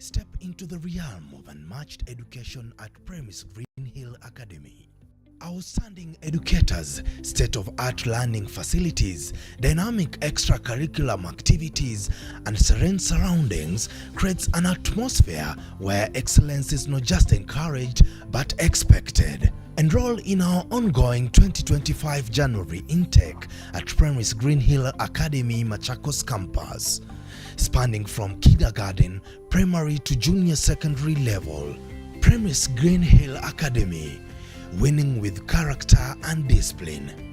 Step into the realm of unmatched education at Premise Green Hill Academy. Outstanding educators, state-of-art learning facilities, dynamic extracurriculum activities, and serene surroundings creates an atmosphere where excellence is not just encouraged but expected. Enroll in our ongoing 2025 January intake at Premise Green Hill Academy Machakos campus, spanning from kindergarten, primary to junior secondary level. Premise Green Hill Academy, winning with character and discipline.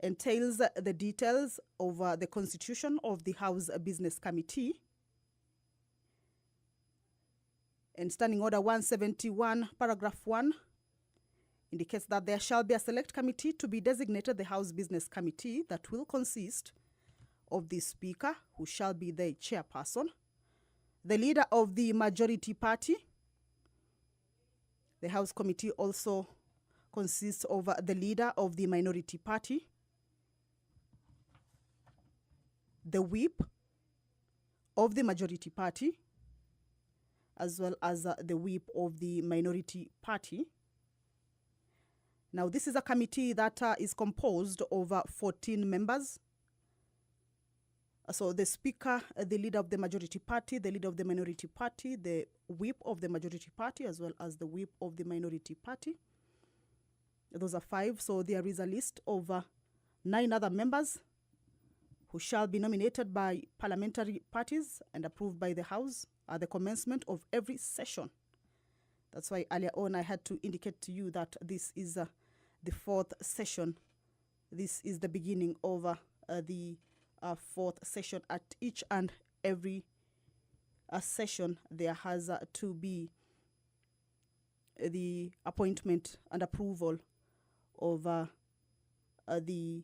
Entails the details of the constitution of the House Business Committee. And Standing Order 171, paragraph 1, indicates that there shall be a select committee to be designated the House Business Committee that will consist of the Speaker, who shall be the chairperson, the leader of the majority party. The House Committee also consists of the leader of the minority party, the whip of the majority party, as well as the whip of the minority party. Now, this is a committee that is composed of 14 members. So the Speaker, the leader of the majority party, the leader of the minority party, the whip of the majority party, as well as the whip of the minority party. Those are 5. So there is a list of 9 other members who shall be nominated by parliamentary parties and approved by the House at the commencement of every session. That's why earlier on I had to indicate to you that this is the 4th session. This is the beginning of the 4th session. At each and every session, there has to be the appointment and approval of the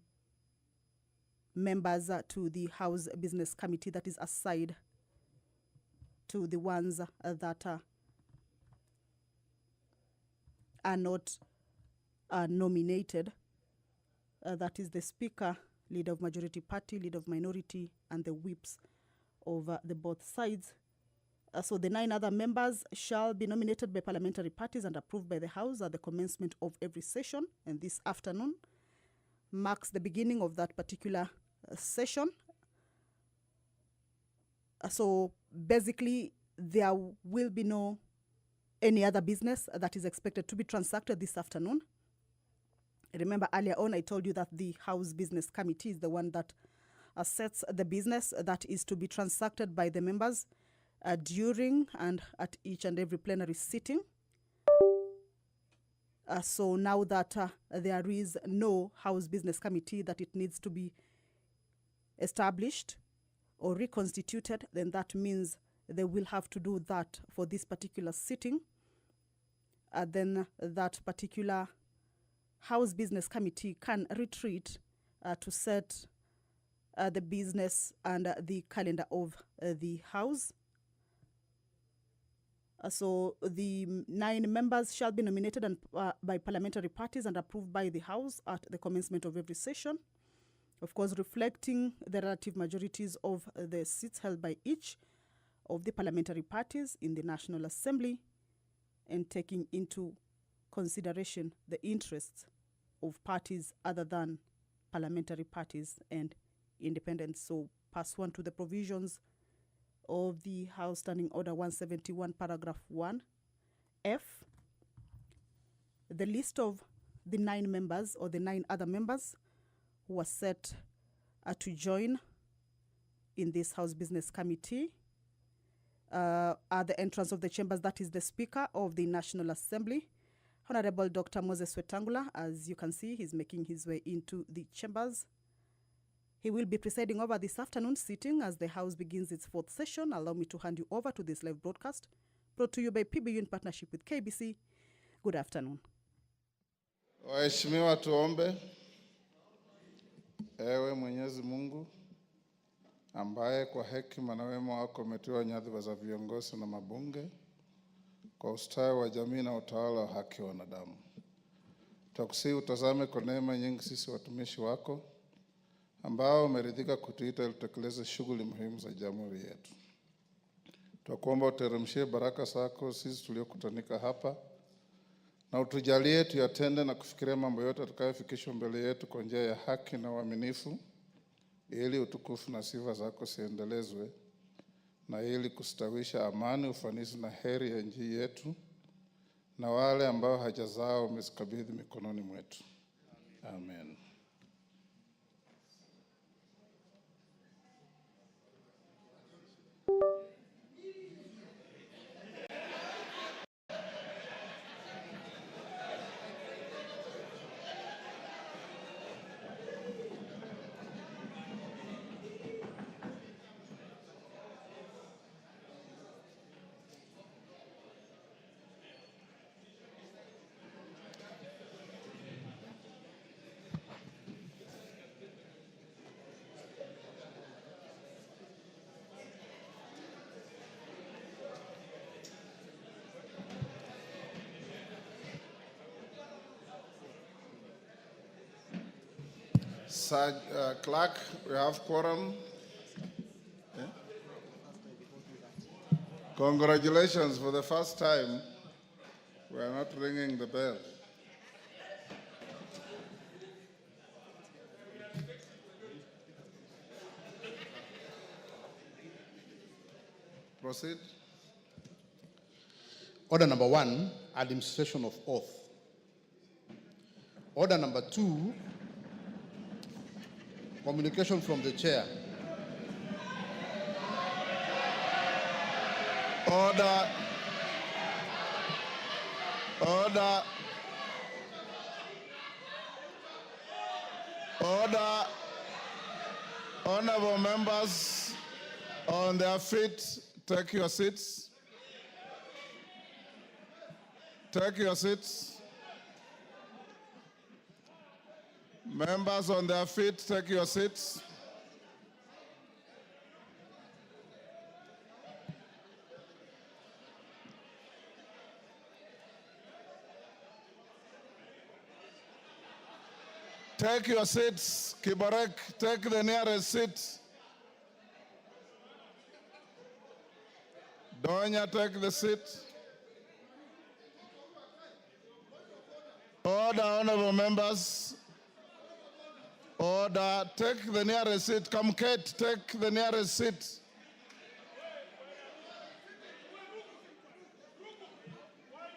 members to the House Business Committee, that is aside to the ones that are not nominated. That is the Speaker, leader of majority party, leader of minority, and the whips of the both sides. So the 9 other members shall be nominated by parliamentary parties and approved by the House at the commencement of every session. And this afternoon marks the beginning of that particular session. So basically, there will be no any other business that is expected to be transacted this afternoon. Remember, earlier on I told you that the House Business Committee is the one that sets the business that is to be transacted by the members during and at each and every plenary sitting. So now that there is no House Business Committee that it needs to be established or reconstituted, then that means they will have to do that for this particular sitting. Then that particular House Business Committee can retreat to set the business and the calendar of the House. So the 9 members shall be nominated by parliamentary parties and approved by the House at the commencement of every session. of course, reflecting the relative majorities of the seats held by each of the parliamentary parties in the National Assembly, and taking into consideration the interests of parties other than parliamentary parties and independents. So, pursuant to the provisions of the House Standing Order 171, paragraph 1F, the list of the 9 members or the 9 other members who were set to join in this House Business Committee at the entrance of the chambers. That is the Speaker of the National Assembly, Honorable Dr. Moses Wetangula. As you can see, he's making his way into the chambers. He will be presiding over this afternoon's sitting as the House begins its 4th session. Allow me to hand you over to this live broadcast, brought to you by PBU in partnership with KBC. Good afternoon. Waheshimiwa, tuombe. Ewe Mwenyezi Mungu ambaye kwa hekima na wema wako umetiwa nyadhifa za viongozi na mabunge kwa ustawi wa jamii na utawala wa haki wa wanadamu, tukusihi utazame kwa neema nyingi sisi watumishi wako ambao umeridhika kutuita ili tutekeleze shughuli muhimu za jamhuri yetu. Tunakuomba uteremshie baraka zako sisi tuliokutanika hapa, na utujalie tuyatende na kufikiria mambo yote tutakayofikishwa mbele yetu kwa njia ya haki na uaminifu, ili utukufu na sifa zako siendelezwe, na ili kustawisha amani, ufanisi na heri ya nchi yetu na wale ambao haja zao umezikabidhi mikononi mwetu. Amen. Clerk, we have quorum. Yeah? Congratulations, for the first time, we are not ringing the bell. Proceed. Order number 1, administration of oath. Order number 2, communication from the chair. Order. Order. Order. Honorable members on their feet, take your seats. Take your seats. Members on their feet, take your seats. Take your seats. Kibarek, take the nearest seat. Donya, take the seat. Order, honorable members. Order, take the nearest seat. Come, Kate, take the nearest seat.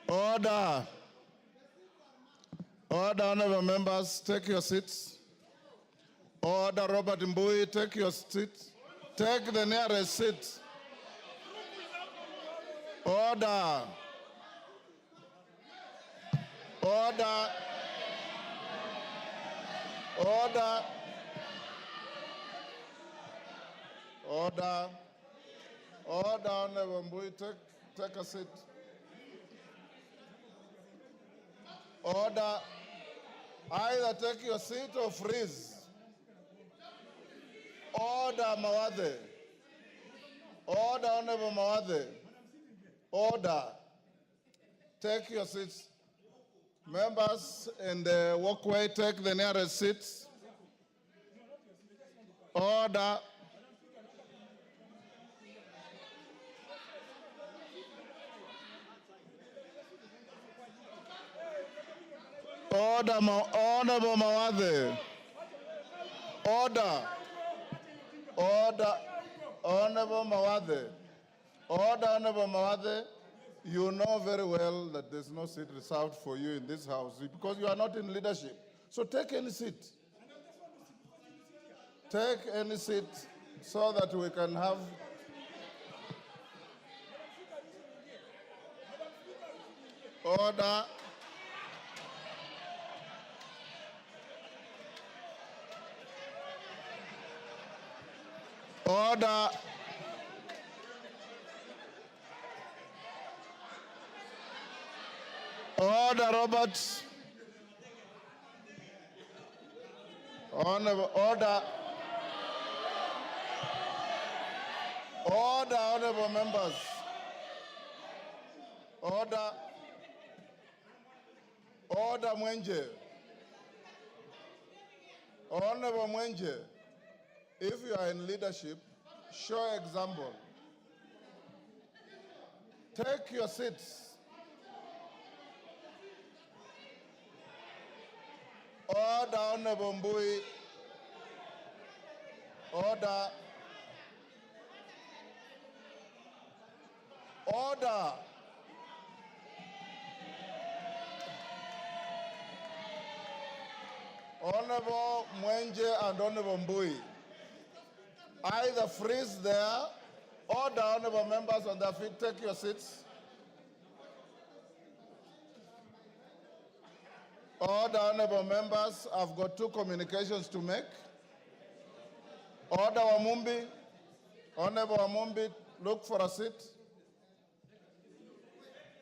Order. Order, honorable members, take your seats. Order, Robert Mbui, take your seat. Take the nearest seat. Order. Order. Order. Order. Order, honorable Mbui, take a seat. Order. Either take your seat or freeze. Order, Mawade. Order, honorable Mawade. Order. Take your seats. Members in the walkway, take the nearest seats. Order. Order, Honorable Mawathe. Order. Order. Honorable Mawathe. Order, Honorable Mawathe. You know very well that there's no seat reserved for you in this house because you are not in leadership. So take any seat. Take any seat so that we can have. Order. Order. Order, Roberts. Order. Order, honorable members. Order. Order, Mwenje. Honorable Mwenje, if you are in leadership, show example. Take your seats. Order, Honorable Mbui. Order. Order. Honorable Mwenje and Honorable Mbui, either freeze there, order, honorable members on their feet, take your seats. Order, honorable members, I've got two communications to make. Order, Wamumbi. Honorable Wamumbi, look for a seat.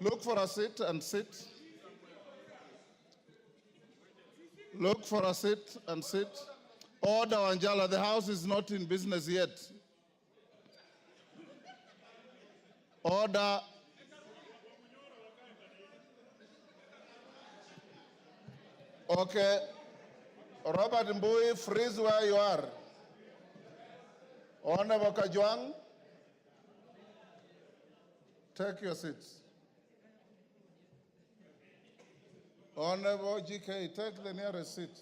Look for a seat and sit. Look for a seat and sit. Order, Wanjala, the house is not in business yet. Order. Okay. Robert Mbui, freeze where you are. Honorable Kajwang, take your seats. Honorable GK, take the nearest seat.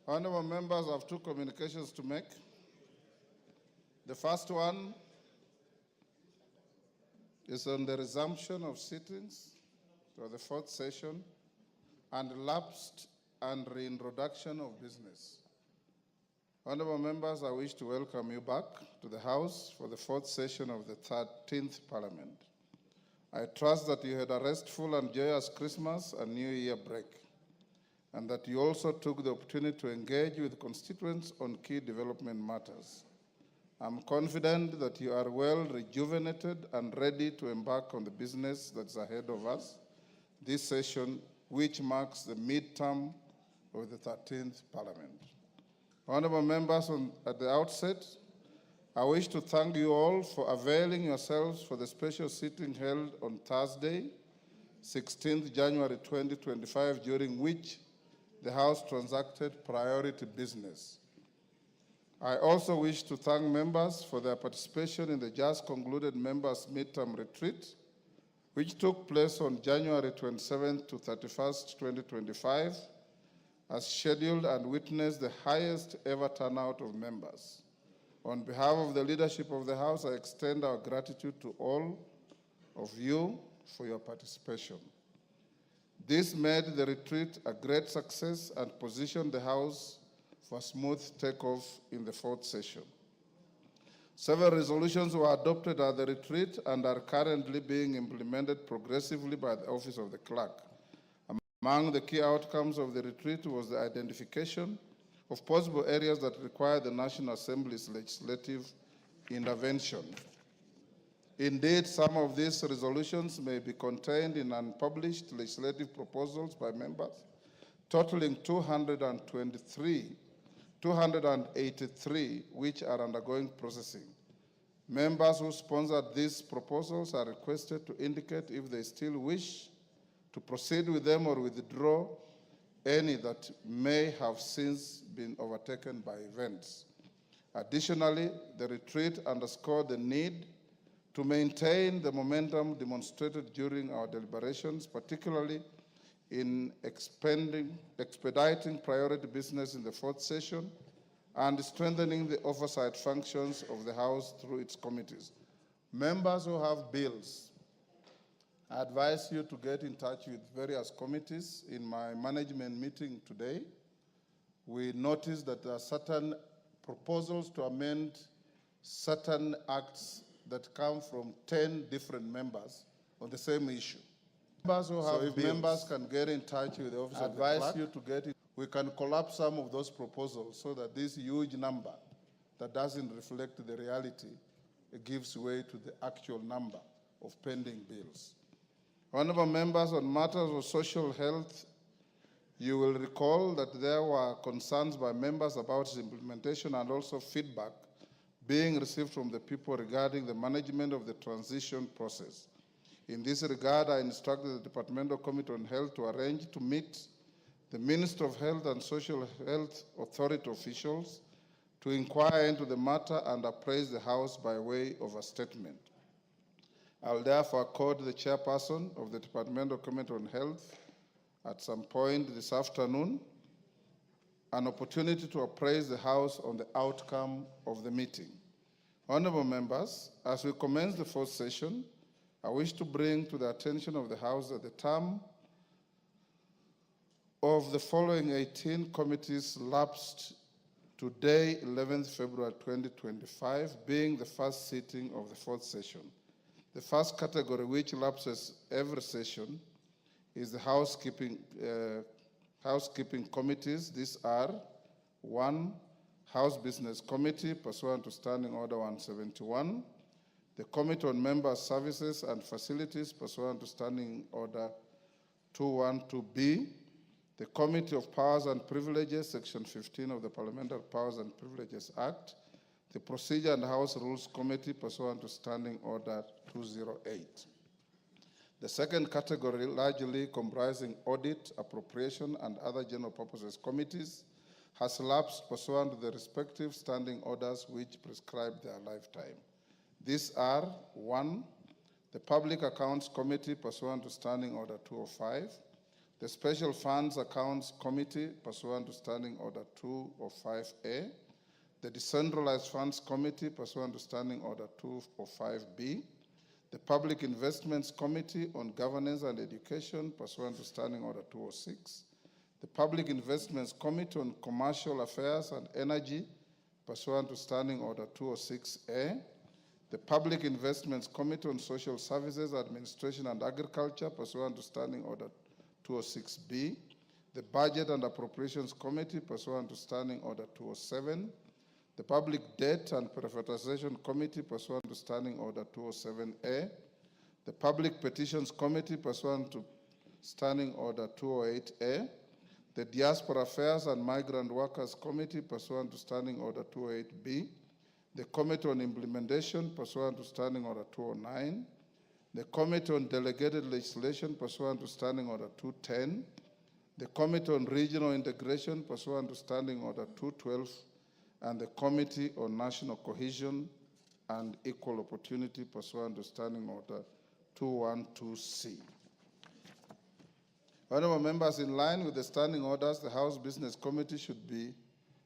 Honorable members, I have two communications to make. The first one is on the resumption of sittings for the fourth session and lapsed and reintroduction of business. Honorable members, I wish to welcome you back to the House for the fourth session of the 13th Parliament. I trust that you had a restful and joyous Christmas and New Year break, and that you also took the opportunity to engage with constituents on key development matters. I'm confident that you are well rejuvenated and ready to embark on the business that's ahead of us this session, which marks the midterm of the 13th Parliament. Honorable members, at the outset, I wish to thank you all for availing yourselves for the special sitting held on Thursday, 16th January 2025, during which the House transacted priority business. I also wish to thank members for their participation in the just concluded members' midterm retreat, which took place on January 27th to 31st, 2025, as scheduled, and witnessed the highest ever turnout of members. On behalf of the leadership of the House, I extend our gratitude to all of you for your participation. This made the retreat a great success and positioned the House for a smooth takeoff in the fourth session. Several resolutions were adopted at the retreat and are currently being implemented progressively by the Office of the Clerk. Among the key outcomes of the retreat was the identification of possible areas that require the National Assembly's legislative intervention. Indeed, some of these resolutions may be contained in unpublished legislative proposals by members, totaling 283, which are undergoing processing. Members who sponsored these proposals are requested to indicate if they still wish to proceed with them or withdraw any that may have since been overtaken by events. Additionally, the retreat underscored the need to maintain the momentum demonstrated during our deliberations, particularly in expediting priority business in the fourth session and strengthening the oversight functions of the House through its committees. Members who have bills, I advise you to get in touch with various committees. In my management meeting today, we noticed that there are certain proposals to amend certain acts that come from 10 different members on the same issue. Members who have bills, members can get in touch with the office of the clerk. I advise you to get it. We can collapse some of those proposals so that this huge number that doesn't reflect the reality, it gives way to the actual number of pending bills. Honorable members, on matters of social health, you will recall that there were concerns by members about its implementation and also feedback being received from the people regarding the management of the transition process. In this regard, I instructed the Departmental Committee on Health to arrange to meet the Minister of Health and Social Health Authority officials to inquire into the matter and appraise the House by way of a statement. I will therefore accord the chairperson of the Departmental Committee on Health at some point this afternoon an opportunity to appraise the House on the outcome of the meeting. Honorable members, as we commence the fourth session, I wish to bring to the attention of the House that the term of the following 18 committees lapsed today, 11th February 2025, being the first sitting of the fourth session. The first category, which lapses every session, is the housekeeping committees. These are 1, House Business Committee, pursuant to Standing Order 171, the Committee on Member Services and Facilities, pursuant to Standing Order 212B, the Committee of Powers and Privileges, Section 15 of the Parliamentary Powers and Privileges Act, the Procedure and House Rules Committee, pursuant to Standing Order 208. The second category, largely comprising Audit, Appropriation, and other general purposes committees, has lapsed pursuant to the respective standing orders which prescribe their lifetime. These are 1, the Public Accounts Committee, pursuant to Standing Order 205, the Special Funds Accounts Committee, pursuant to Standing Order 205A, the Decentralized Funds Committee, pursuant to Standing Order 205B, the Public Investments Committee on Governance and Education, pursuant to Standing Order 206, the Public Investments Committee on Commercial Affairs and Energy, pursuant to Standing Order 206A, the Public Investments Committee on Social Services, Administration and Agriculture, pursuant to Standing Order 206B, the Budget and Appropriations Committee, pursuant to Standing Order 207, the Public Debt and Privatization Committee, pursuant to Standing Order 207A, the Public Petitions Committee, pursuant to Standing Order 208A, the Diaspora Affairs and Migrant Workers Committee, pursuant to Standing Order 208B, the Committee on Implementation, pursuant to Standing Order 209, the Committee on Delegated Legislation, pursuant to Standing Order 210, the Committee on Regional Integration, pursuant to Standing Order 212, and the Committee on National Cohesion and Equal Opportunity, pursuant to Standing Order 212C. Honorable members, in line with the standing orders, the House Business Committee should be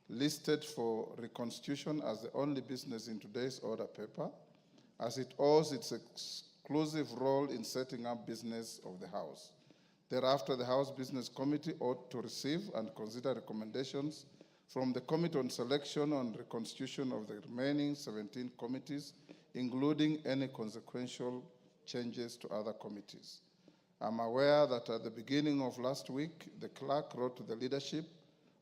listed for reconstitution as the only business in today's order paper, as it owes its exclusive role in setting up business of the House. Thereafter, the House Business Committee ought to receive and consider recommendations from the Committee on Selection on Reconstitution of the remaining 17 committees, including any consequential changes to other committees. I'm aware that at the beginning of last week, the clerk wrote to the leadership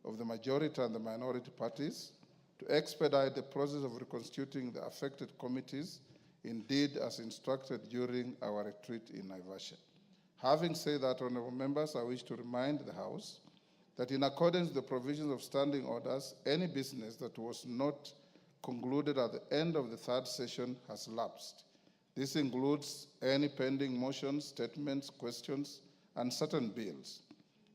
of the majority and the minority parties to expedite the process of reconstituting the affected committees, indeed as instructed during our retreat in Naivasha. Having said that, honorable members, I wish to remind the House that in accordance with the provisions of standing orders, any business that was not concluded at the end of the third session has lapsed. This includes any pending motions, statements, questions, and certain bills.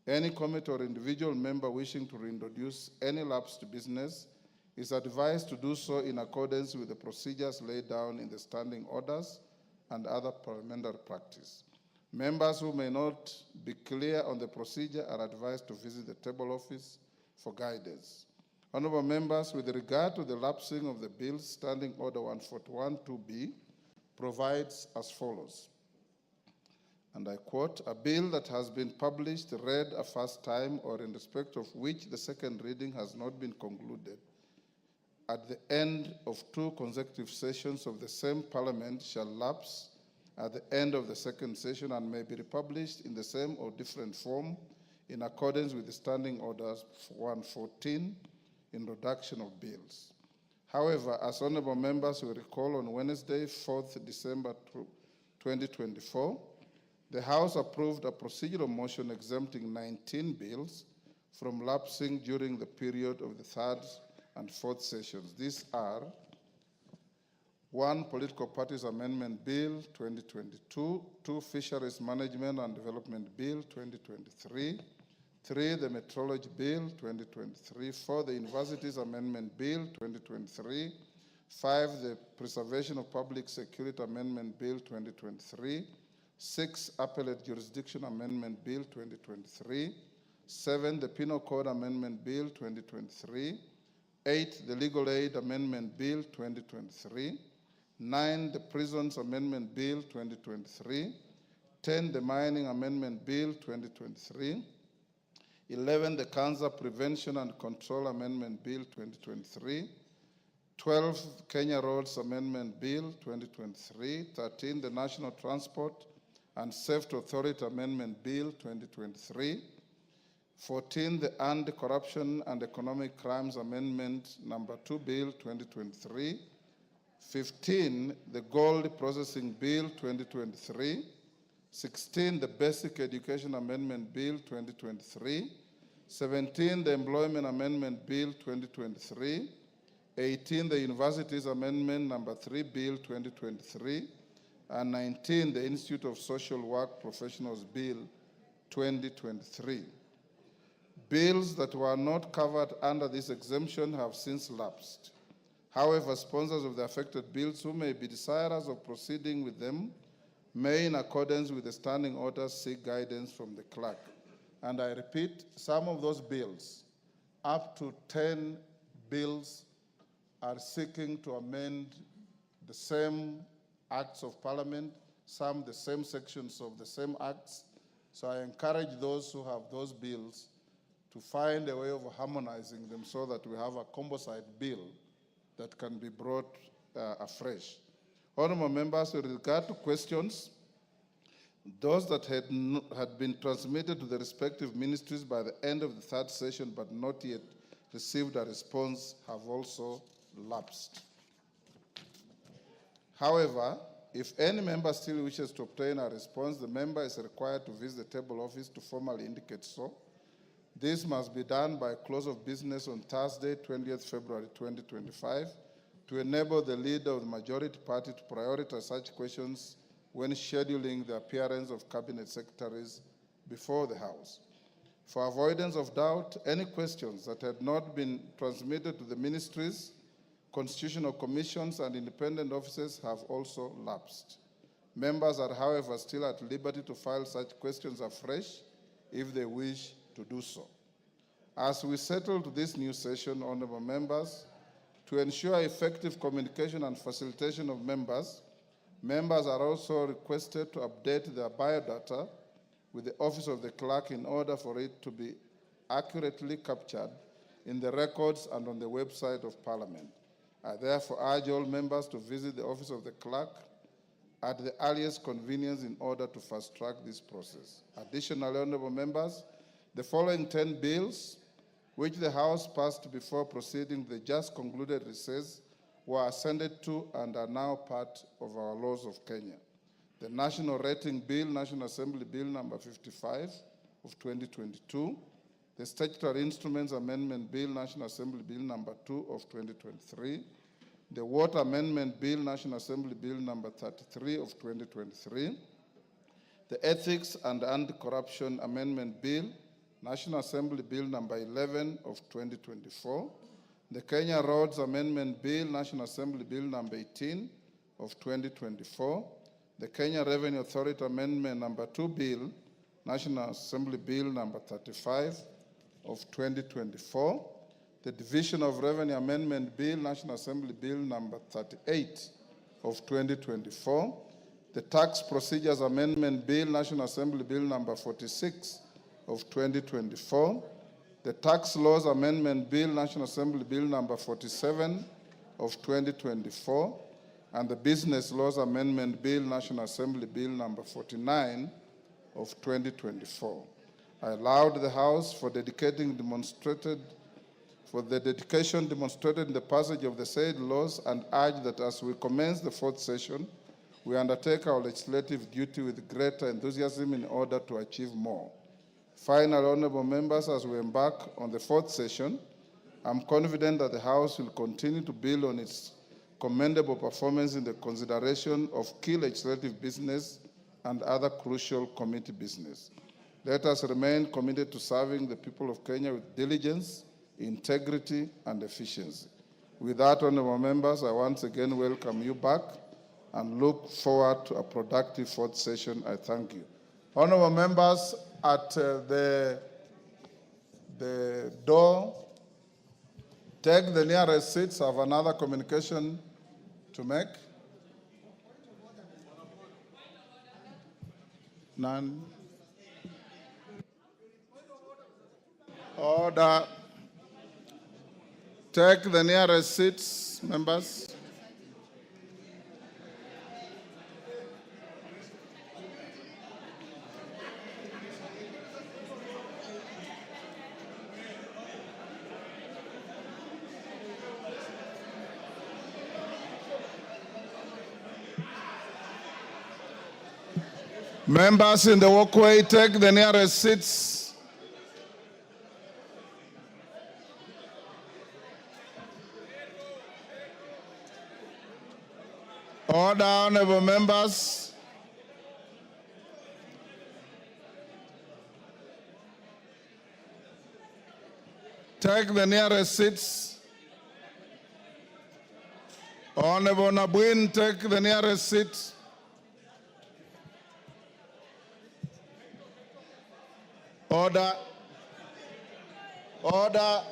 Any committee or individual member wishing to reintroduce any lapsed business is advised to do so in accordance with the procedures laid down in the standing orders and other parliamentary practice. Members who may not be clear on the procedure are advised to visit the table office for guidance. Honorable members, with regard to the lapsing of the bills, Standing Order 141-2B provides as follows, and I quote, "A bill that has been published, read a first time, or in respect of which the second reading has not been concluded, at the end of 2 consecutive sessions of the same Parliament shall lapse at the end of the second session and may be republished in the same or different form in accordance with the Standing Orders 114, Introduction of Bills." However, as honorable members will recall, on Wednesday, 4th December 2024, the House approved a procedural motion exempting 19 bills from lapsing during the period of the 3rd and 4th sessions. These are 1. Political Parties Amendment Bill 2022, 2. Fisheries Management and Development Bill 2023, 3. The Metrology Bill 2023, 4. The Universities Amendment Bill 2023, 5. The Preservation of Public Security Amendment Bill 2023, 6. Appellate Jurisdiction Amendment Bill 2023, 7. The Penal Code Amendment Bill 2023, 8. The Legal Aid Amendment Bill 2023, 9. The Prisons Amendment Bill 2023, 10. The Mining Amendment Bill 2023, 11. The Cancer Prevention and Control Amendment Bill 2023, 12. Kenya Roads Amendment Bill 2023, 13. The National Transport and Safety Authority Amendment Bill 2023, 14. The Anti-Corruption and Economic Crimes Amendment Number 2 Bill 2023, 15. The Gold Processing Bill 2023, 16. The Basic Education Amendment Bill 2023, 17. The Employment Amendment Bill 2023, 18. The Universities Amendment Number 3 Bill 2023, and 19. The Institute of Social Work Professionals Bill 2023. Bills that were not covered under this exemption have since lapsed. However, sponsors of the affected bills who may be desirous of proceeding with them may, in accordance with the standing orders, seek guidance from the clerk. And I repeat, some of those bills, up to 10 bills, are seeking to amend the same acts of parliament, some the same sections of the same acts. So I encourage those who have those bills to find a way of harmonizing them so that we have a composite bill that can be brought afresh. Honorable members, with regard to questions, those that had been transmitted to the respective ministries by the end of the 3rd session but not yet received a response have also lapsed. However, if any member still wishes to obtain a response, the member is required to visit the table office to formally indicate so. This must be done by close of business on Thursday, 20th February 2025, to enable the leader of the majority party to prioritize such questions when scheduling the appearance of cabinet secretaries before the House. For avoidance of doubt, any questions that had not been transmitted to the ministries, constitutional commissions, and independent offices have also lapsed. Members are, however, still at liberty to file such questions afresh if they wish to do so. As we settle to this new session, honorable members, to ensure effective communication and facilitation of members, members are also requested to update their biodata with the Office of the Clerk in order for it to be accurately captured in the records and on the website of Parliament. I therefore urge all members to visit the Office of the Clerk at the earliest convenience in order to fast-track this process. Additionally, honorable members, the following 10 bills, which the House passed before proceeding the just concluded recess, were ascended to and are now part of our laws of Kenya. The National Rating Bill, National Assembly Bill number 55 of 2022, the Statutory Instruments Amendment Bill, National Assembly Bill number 2 of 2023, the Water Amendment Bill, National Assembly Bill number 33 of 2023, the Ethics and Anti-Corruption Amendment Bill, National Assembly Bill number 11 of 2024, the Kenya Roads Amendment Bill, National Assembly Bill number 18 of 2024, the Kenya Revenue Authority Amendment number 2 Bill, National Assembly Bill number 35 of 2024, the Division of Revenue Amendment Bill, National Assembly Bill number 38 of 2024, the Tax Procedures Amendment Bill, National Assembly Bill number 46 of 2024, the Tax Laws Amendment Bill, National Assembly Bill number 47 of 2024, and the Business Laws Amendment Bill, National Assembly Bill number 49 of 2024. I allowed the House for the dedication demonstrated in the passage of the said laws, and urge that as we commence the fourth session, we undertake our legislative duty with greater enthusiasm in order to achieve more. Finally, honorable members, as we embark on the fourth session, I'm confident that the House will continue to build on its commendable performance in the consideration of key legislative business and other crucial committee business. Let us remain committed to serving the people of Kenya with diligence, integrity, and efficiency. With that, honorable members, I once again welcome you back and look forward to a productive fourth session. I thank you. Honorable members, at the door, take the nearest seats. I have another communication to make. None. Order. Take the nearest seats, members. Members in the walkway, take the nearest seats. Order, honorable members. Take the nearest seats. Honorable Nabuin, take the nearest seat. Order. Order.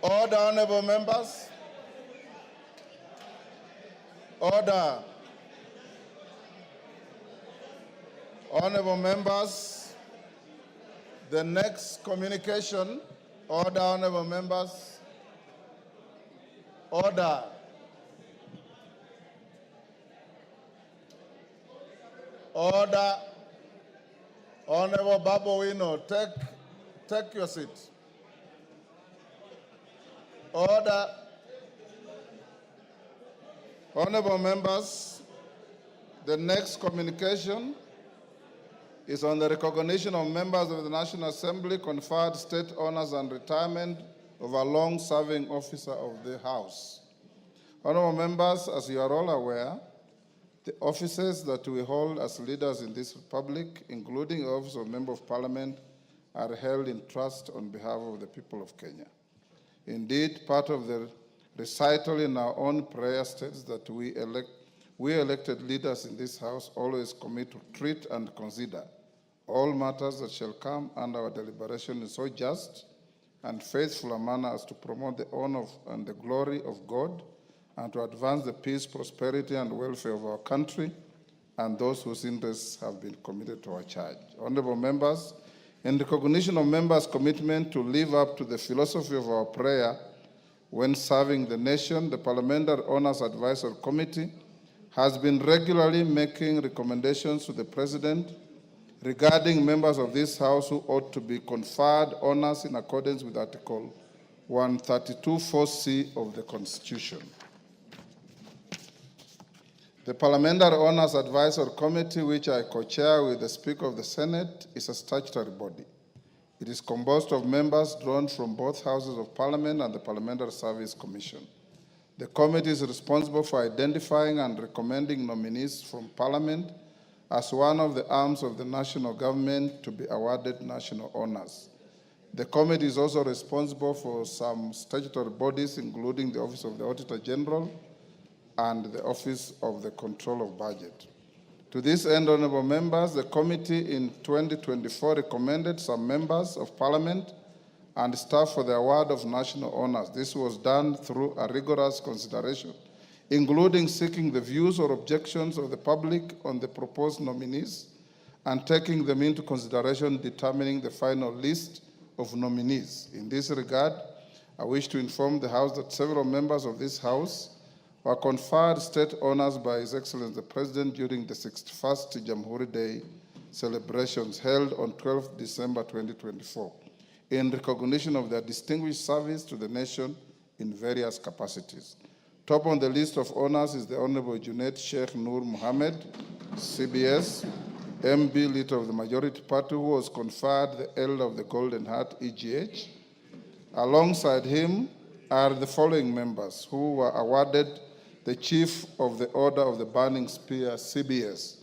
Order, honorable members. Order. Honorable members, the next communication. Order, honorable members. Order. Order. Honorable Babowino, take your seat. Order. Honorable members, the next communication is on the recognition of members of the National Assembly conferred state honors and retirement of a long-serving officer of the House. Honorable members, as you are all aware, the offices that we hold as leaders in this republic, including the office of Member of Parliament, are held in trust on behalf of the people of Kenya. Indeed, part of the recital in our own prayer states that we elected leaders in this House always commit to treat and consider all matters that shall come under our deliberation in so just and faithful a manner as to promote the honor and the glory of God, and to advance the peace, prosperity, and welfare of our country and those whose interests have been committed to our charge. Honorable members, in recognition of members' commitment to live up to the philosophy of our prayer when serving the nation, the Parliamentary Honors Advisory Committee has been regularly making recommendations to the President regarding members of this House who ought to be conferred honors in accordance with Article 132(4)(c) of the Constitution. The Parliamentary Honors Advisory Committee, which I co-chair with the Speaker of the Senate, is a statutory body. It is composed of members drawn from both houses of Parliament and the Parliamentary Service Commission. The committee is responsible for identifying and recommending nominees from Parliament as one of the arms of the national government to be awarded national honors. The committee is also responsible for some statutory bodies, including the Office of the Auditor General and the Office of the Control of Budget. To this end, honorable members, the committee in 2024 recommended some members of parliament and staff for the award of national honors. This was done through a rigorous consideration, including seeking the views or objections of the public on the proposed nominees and taking them into consideration determining the final list of nominees. In this regard, I wish to inform the House that several members of this House were conferred state honors by His Excellency the President during the 61st Jamhuri Day celebrations held on 12th December 2024 in recognition of their distinguished service to the nation in various capacities. Top on the list of honors is the Honorable Junaid Sheikh Nur Mohammed, CBS, MB Leader of the Majority Party, who was conferred the Elder of the Golden Heart, EGH. Alongside him are the following members who were awarded the Chief of the Order of the Burning Spear, CBS.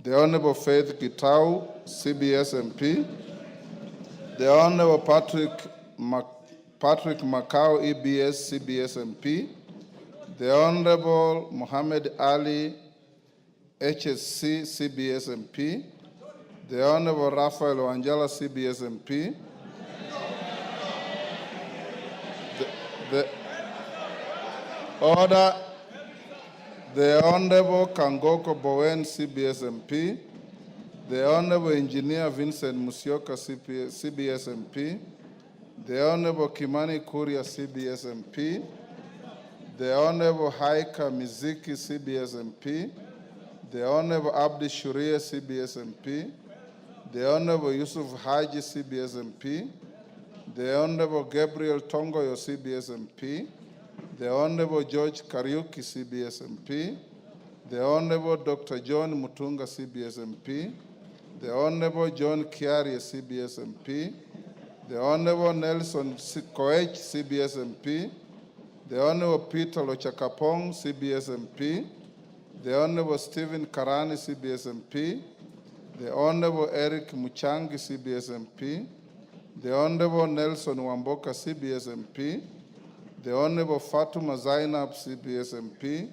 The Honorable Faith Gitau, CBS MP. The Honorable Patrick Macau, EBS, CBS MP. The Honorable Muhammad Ali, HSC, CBS MP. The Honorable Raphael Wanjala, CBS MP. The Honorable Kangoko Bowen, CBS MP. The Honorable Engineer Vincent Musyoka, CBS MP. The Honorable Kimani Kuria, CBS MP. The Honorable Haika Miziki, CBS MP. The Honorable Abdi Shuria, CBS MP. The Honorable Yusuf Haji, CBS MP. The Honorable Gabriel Tongoyo, CBS MP. The Honorable George Kariuki, CBS MP. The Honorable Dr. John Mutunga, CBS MP. The Honorable John Kiari, CBS MP. The Honorable Nelson Koech, CBS MP. The Honorable Peter Lochakapong, CBS MP. The Honorable Stephen Karani, CBS MP. The Honorable Eric Muchangi, CBS MP. The Honorable Nelson Wamboka, CBS MP. The Honorable Fatuma Zainab, CBS MP.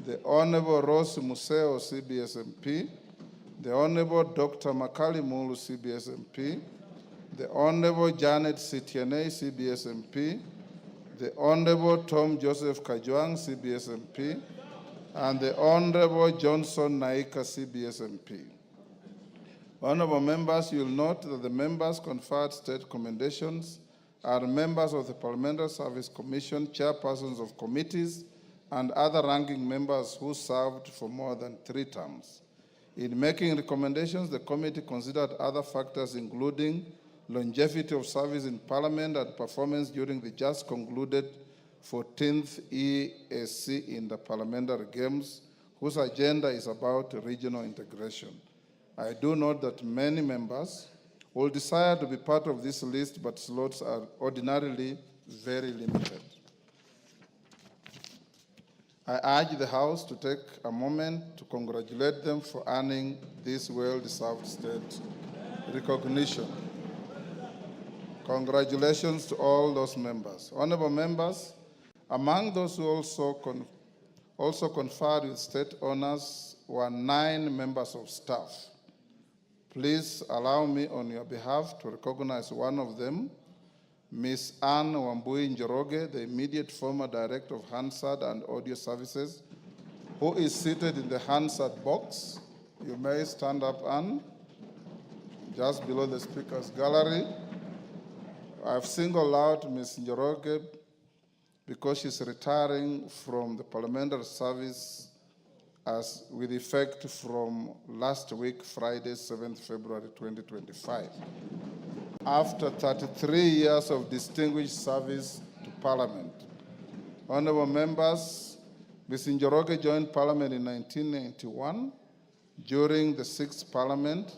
The Honorable Rose Museo, CBS MP. The Honorable Dr. Makali Mulu, CBS MP. The Honorable Janet Sitiane, CBS MP. The Honorable Tom Joseph Kajwang, CBS MP. And the Honorable Johnson Naika, CBS MP. Honorable members, you will note that the members conferred state commendations are members of the Parliamentary Service Commission, chairpersons of committees, and other ranking members who served for more than 3 terms. In making recommendations, the committee considered other factors including longevity of service in Parliament and performance during the just concluded 14th ESC in the Parliamentary Games, whose agenda is about regional integration. I do note that many members will desire to be part of this list, but slots are ordinarily very limited. I urge the House to take a moment to congratulate them for earning this well-deserved state recognition. Congratulations to all those members. Honorable members, among those who also conferred with state honors were 9 members of staff. Please allow me on your behalf to recognize one of them, Ms. Anne Wambui Njoroge, the immediate former Director of Hansard and Audio Services, who is seated in the Hansard box. You may stand up, Anne, just below the Speaker's gallery. I've singled out Ms. Njoroge because she's retiring from the parliamentary service with effect from last week, Friday, 7th February 2025. After 33 years of distinguished service to Parliament. Honorable members, Ms. Njoroge joined Parliament in 1991 during the 6th Parliament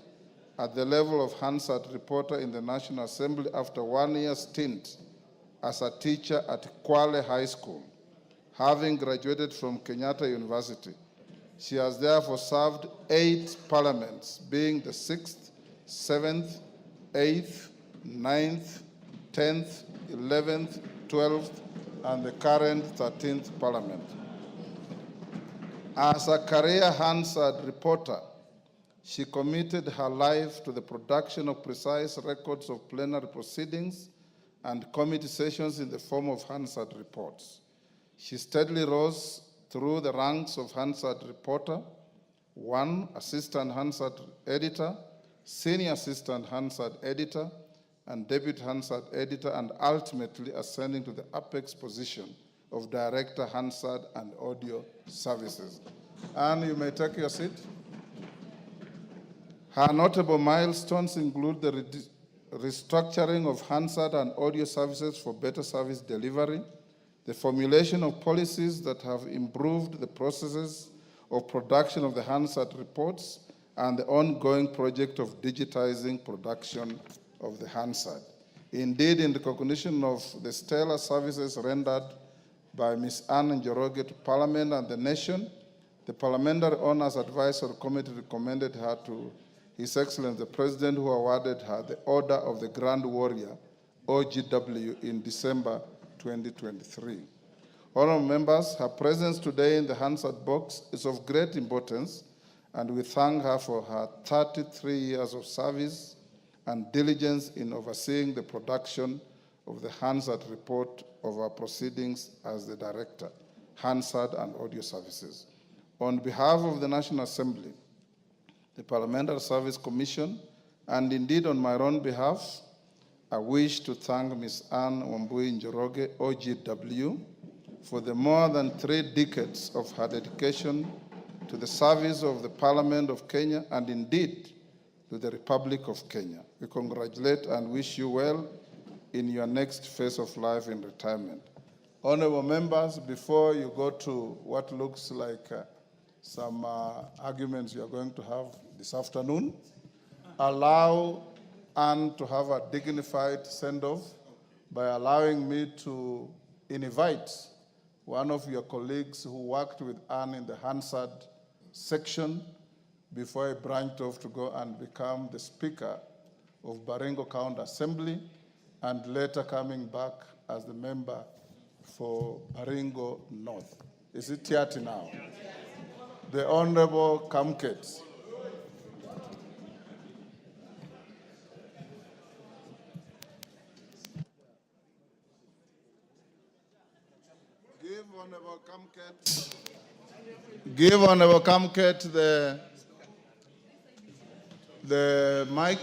at the level of Hansard reporter in the National Assembly after 1-year stint as a teacher at Kwale High School, having graduated from Kenyatta University. She has therefore served 8 parliaments, being the 6th, 7th, 8th, 9th, 10th, 11th, 12th, and the current 13th parliament. As a career Hansard reporter, she committed her life to the production of precise records of plenary proceedings and committee sessions in the form of Hansard reports. She steadily rose through the ranks of Hansard reporter, 1 assistant Hansard editor, senior assistant Hansard editor, and deputy Hansard editor, and ultimately ascending to the apex position of director Hansard and audio services. And you may take your seat. Her notable milestones include the restructuring of Hansard and audio services for better service delivery, the formulation of policies that have improved the processes of production of the Hansard reports, and the ongoing project of digitizing production of the Hansard. Indeed, in recognition of the stellar services rendered by Ms. Anne Njoroge to Parliament and the nation, the Parliamentary Honours Advisory Committee recommended her to His Excellency the President, who awarded her the Order of the Grand Warrior, OGW, in December 2023. Honourable members, her presence today in the Hansard box is of great importance, and we thank her for her 33 years of service and diligence in overseeing the production of the Hansard report of our proceedings as the Director, Hansard and Audio Services. On behalf of the National Assembly, the Parliamentary Service Commission, and indeed on my own behalf, I wish to thank Ms. Anne Wambui Njoroge, OGW, for the more than 3 decades of her dedication to the service of the Parliament of Kenya and indeed to the Republic of Kenya. We congratulate and wish you well in your next phase of life in retirement. Honorable members, before you go to what looks like some arguments you are going to have this afternoon, allow Anne to have a dignified send-off by allowing me to invite one of your colleagues who worked with Anne in the Hansard section before he branched off to go and become the Speaker of Baringo County Assembly, and later coming back as the member for Baringo North. Is it Tiati now? The Honorable Kamket. Give Honorable Kamket the mic.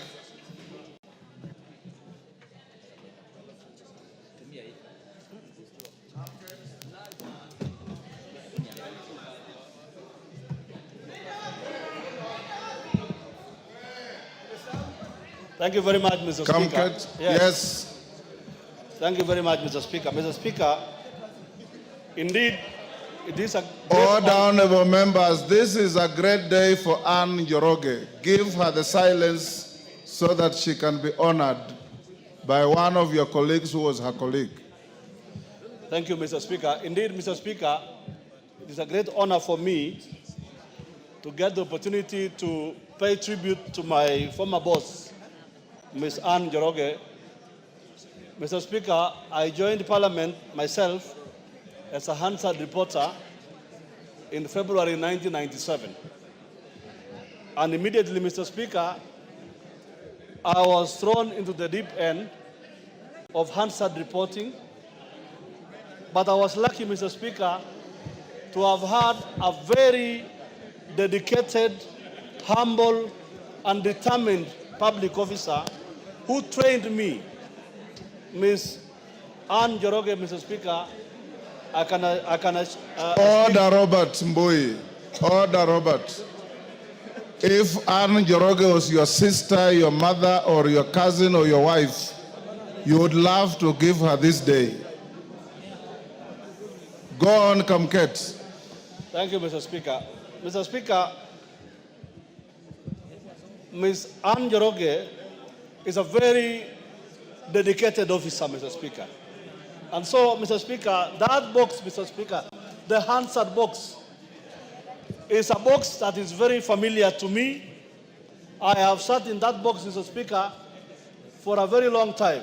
Thank you very much, Mr. Speaker. Yes. Thank you very much, Mr. Speaker. Mr. Speaker, indeed, it is a Order, honorable members, this is a great day for Anne Njoroge. Give her the silence so that she can be honored by one of your colleagues who was her colleague. Thank you, Mr. Speaker. Indeed, Mr. Speaker, it is a great honor for me to get the opportunity to pay tribute to my former boss, Ms. Anne Njoroge. Mr. Speaker, I joined Parliament myself as a Hansard reporter in February 1997. And immediately, Mr. Speaker, I was thrown into the deep end of Hansard reporting. But I was lucky, Mr. Speaker, to have had a very dedicated, humble, and determined public officer who trained me, Ms. Anne Njoroge, Mr. Speaker. Order, Robert Mbui. Order, Robert. If Anne Njoroge was your sister, your mother, or your cousin, or your wife, you would love to give her this day. Go on, Kamket. Thank you, Mr. Speaker. Mr. Speaker, Ms. Anne Njoroge is a very dedicated officer, Mr. Speaker. And so, Mr. Speaker, that box, Mr. Speaker, the Hansard box, is a box that is very familiar to me. I have sat in that box, Mr. Speaker, for a very long time,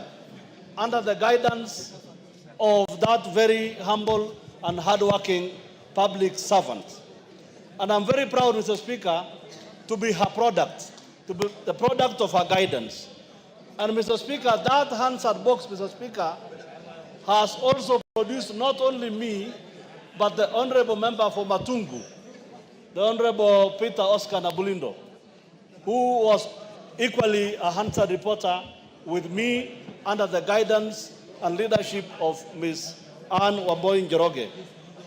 under the guidance of that very humble and hardworking public servant. And I'm very proud, Mr. Speaker, to be her product, to be the product of her guidance. And Mr. Speaker, that Hansard box, Mr. Speaker, has also produced not only me, but the Honorable Member for Matungu, the Honorable Peter Oscar Nabulindo, who was equally a Hansard reporter with me under the guidance and leadership of Ms. Anne Wamboi Njoroge.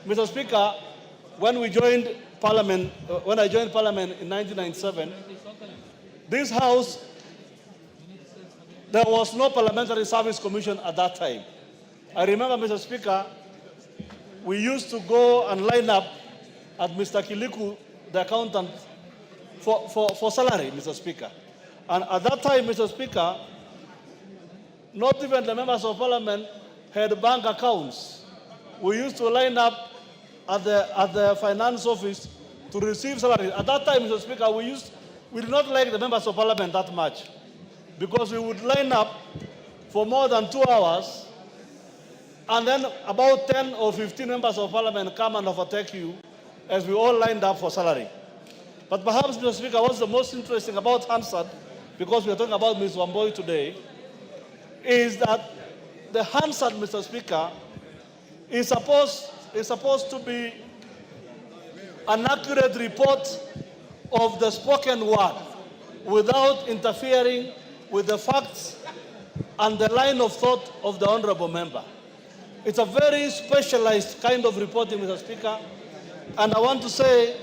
Mr. Speaker, when I joined Parliament in 1997, this House, there was no Parliamentary Service Commission at that time. I remember, Mr. Speaker, we used to go and line up at Mr. Kiliku, the accountant, for salary, Mr. Speaker. And at that time, Mr. Speaker, not even the members of Parliament had bank accounts. We used to line up at the finance office to receive salary. At that time, Mr. Speaker, we did not like the members of Parliament that much, because we would line up for more than 2 hours, and then about 10 or 15 members of Parliament come and overtake you as we all lined up for salary. But perhaps, Mr. Speaker, what's the most interesting about Hansard, because we are talking about Ms. Wamboi today, is that the Hansard, Mr. Speaker, is supposed to be an accurate report of the spoken word without interfering with the facts and the line of thought of the honorable member. It's a very specialized kind of reporting, Mr. Speaker, and I want to say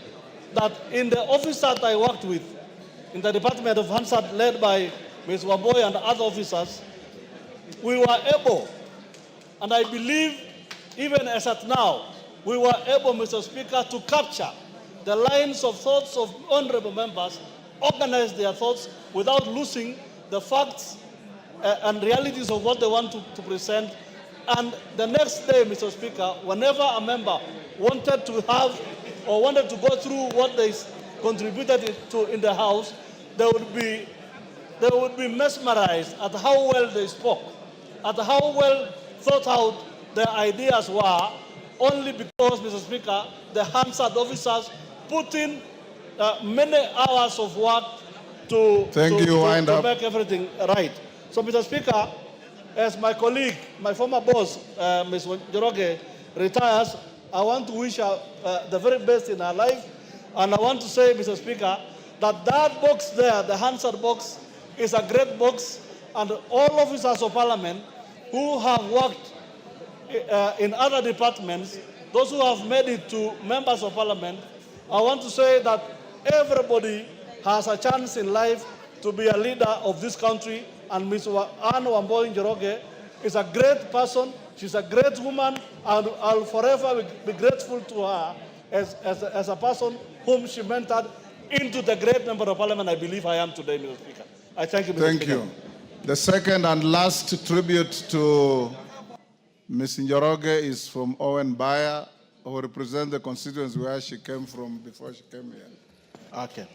that in the office that I worked with, in the Department of Hansard led by Ms. Wamboi and other officers, we were able, and I believe even as at now, we were able, Mr. Speaker, to capture the lines of thoughts of honorable members, organize their thoughts without losing the facts and realities of what they want to present. And the next day, Mr. Speaker, whenever a member wanted to have or wanted to go through what they contributed to in the House, they would be mesmerized at how well they spoke, at how well thought out their ideas were, only because, Mr. Speaker, the Hansard officers put in many hours of work to make everything right. So, Mr. Speaker, as my colleague, my former boss, Ms. Njoroge, retires, I want to wish her the very best in her life. And I want to say, Mr. Speaker, that that box there, the Hansard box, is a great box. And all officers of Parliament who have worked in other departments, those who have made it to members of Parliament, I want to say that everybody has a chance in life to be a leader of this country. And Ms. Anne Wamboi Njoroge is a great person. She's a great woman, and I'll forever be grateful to her as a person whom she mentored into the great member of Parliament I believe I am today, Mr. Speaker. I thank you, Mr. Speaker. Thank you. The second and last tribute to Ms. Njoroge is from Owen Bayer, who represents the constituency where she came from before she came here. Okay.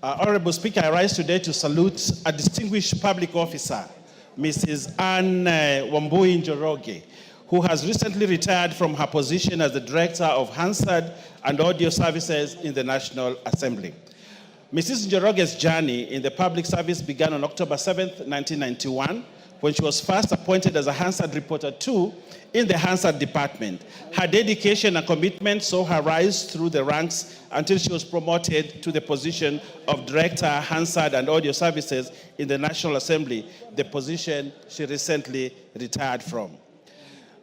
Honorable Speaker, I rise today to salute a distinguished public officer, Mrs. Anne Wamboi Njoroge, who has recently retired from her position as the Director of Hansard and Audio Services in the National Assembly. Mrs. Njoroge's journey in the public service began on October 7th, 1991, when she was first appointed as a Hansard Reporter 2 in the Hansard Department. Her dedication and commitment saw her rise through the ranks until she was promoted to the position of Director, Hansard and Audio Services in the National Assembly, the position she recently retired from.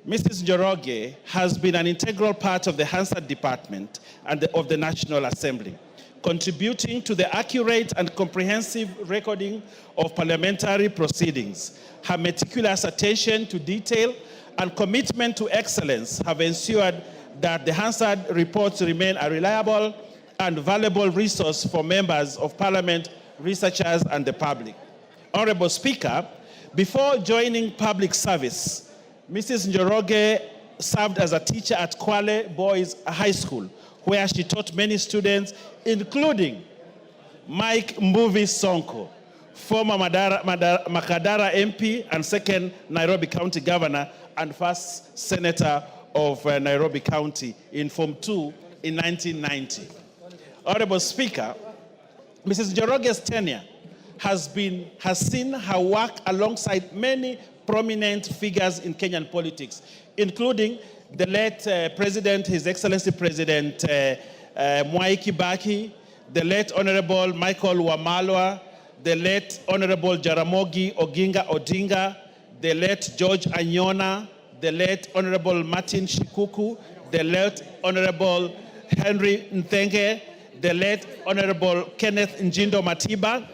Mrs. Njoroge has been an integral part of the Hansard Department and of the National Assembly, contributing to the accurate and comprehensive recording of parliamentary proceedings. Her meticulous attention to detail and commitment to excellence have ensured that the Hansard reports remain a reliable and valuable resource for members of Parliament, researchers, and the public. Honorable Speaker, before joining public service, Mrs. Njoroge served as a teacher at Kwale Boys High School, where she taught many students, including Mike Mbuvi Sonko, former Makadara MP and second Nairobi County Governor and first Senator of Nairobi County in Form 2 in 1990. Honorable Speaker, Mrs. Njoroge's tenure has seen her work alongside many prominent figures in Kenyan politics, including the late President, His Excellency President Mwai Kibaki, the late Honorable Michael Wamalwa, the late Honorable Jaramogi Oginga Odinga, the late George Anyona, the late Honorable Martin Shikuku, the late Honorable Henry Nthenge, the late Honorable Kenneth Njindo Matiba,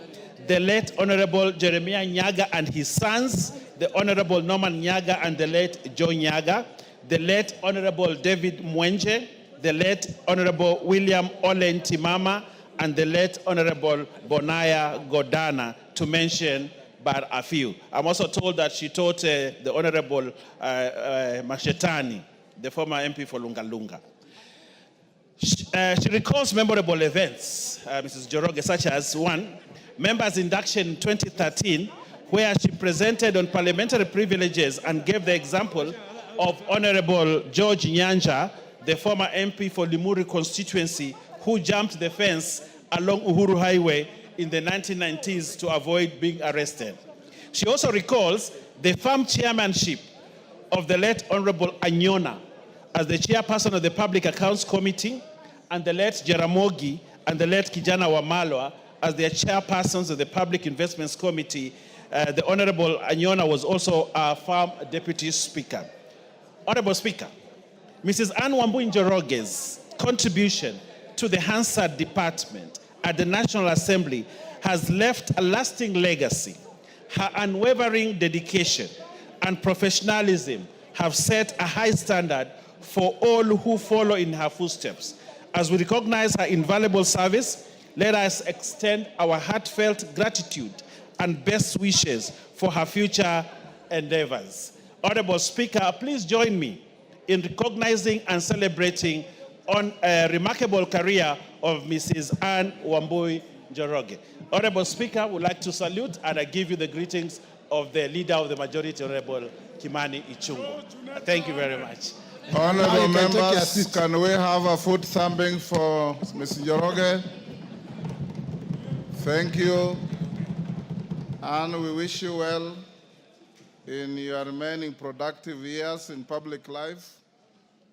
the late Honorable Jeremiah Nyaga and his sons, the Honorable Norman Nyaga and the late Joe Nyaga, the late Honorable David Mwenje, the late Honorable William Olen Timama, and the late Honorable Bonaya Godana, to mention but a few. I'm also told that she taught the Honorable Mashetani, the former MP for Lunga. She recalls memorable events, Mrs. Njoroge, such as one, members' induction in 2013, where she presented on parliamentary privileges and gave the example of Honorable George Nyanja, the former MP for Limuru constituency, who jumped the fence along Uhuru Highway in the 1990s to avoid being arrested. She also recalls the firm chairmanship of the late Honorable Anyona as the chairperson of the Public Accounts Committee, and the late Jaramogi and the late Kijana Wamalwa as their chairpersons of the Public Investments Committee. The Honorable Anyona was also a firm deputy speaker. Honorable Speaker, Mrs. Anne Wambui Njoroge's contribution to the Hansard Department at the National Assembly has left a lasting legacy. Her unwavering dedication and professionalism have set a high standard for all who follow in her footsteps. As we recognize her invaluable service, let us extend our heartfelt gratitude and best wishes for her future endeavors. Honorable Speaker, please join me in recognizing and celebrating on a remarkable career of Mrs. Anne Wambui Njoroge. Honorable Speaker, I would like to salute and I give you the greetings of the Leader of the Majority, Honorable Kimani Ichung'wah. Thank you very much. Honorable members, can we have a foot thumping for Ms. Njoroge? Thank you. And we wish you well in your remaining productive years in public life.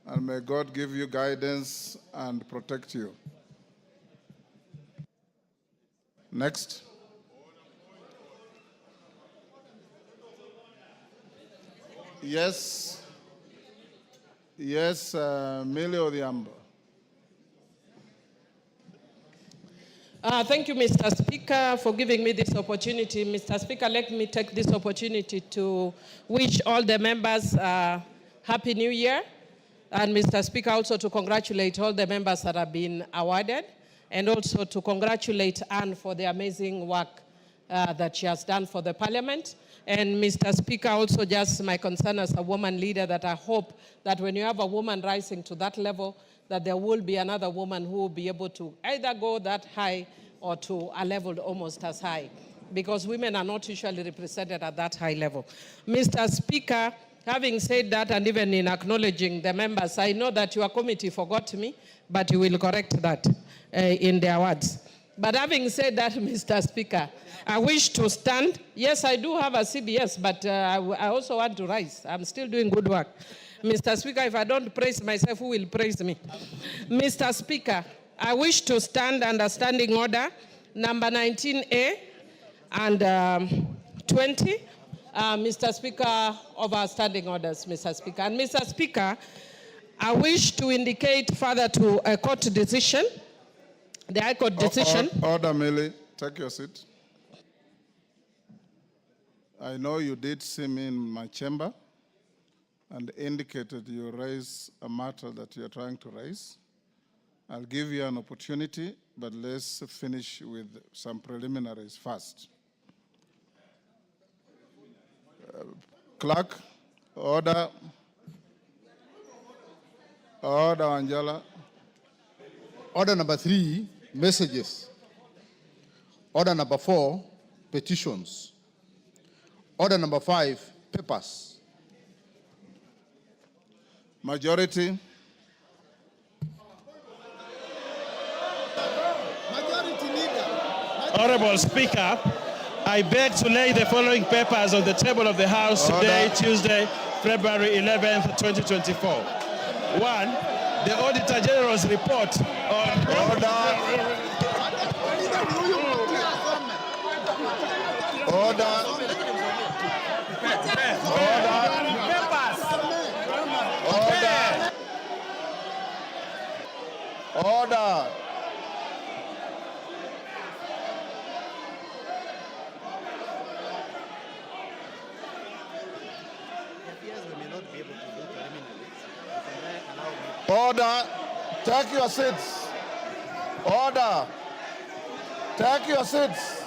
And may God give you guidance and protect you. Next. Yes. Yes, Millie Odhiambo. Thank you, Mr. Speaker, for giving me this opportunity. Mr. Speaker, let me take this opportunity to wish all the members Happy New Year. And Mr. Speaker, also to congratulate all the members that have been awarded, and also to congratulate Anne for the amazing work that she has done for the Parliament. And Mr. Speaker, also just my concern as a woman leader, that I hope that when you have a woman rising to that level, that there will be another woman who will be able to either go that high or to a level almost as high, because women are not usually represented at that high level. Mr. Speaker, having said that, and even in acknowledging the members, I know that your committee forgot me, but you will correct that in their words. But having said that, Mr. Speaker, I wish to stand. Yes, I do have a CBS, but I also want to rise. I'm still doing good work. Mr. Speaker, if I don't praise myself, who will praise me? Mr. Speaker, I wish to stand under standing order number 19A and 20, Mr. Speaker, of our standing orders, Mr. Speaker. And Mr. Speaker, I wish to indicate further to a court decision, the High Court decision. Order, Millie. Take your seat. I know you did see me in my chamber and indicated you raise a matter that you're trying to raise. I'll give you an opportunity, but let's finish with some preliminaries first. Clerk, order. Order, Angela. Order number 3, messages. Order number 4, petitions. Order number 5, papers. Majority. Honorable Speaker, I beg to lay the following papers on the table of the House today, Tuesday, February 11th, 2024. 1, the Auditor General's report on... Order. Order. Take your seats. Order. Take your seats.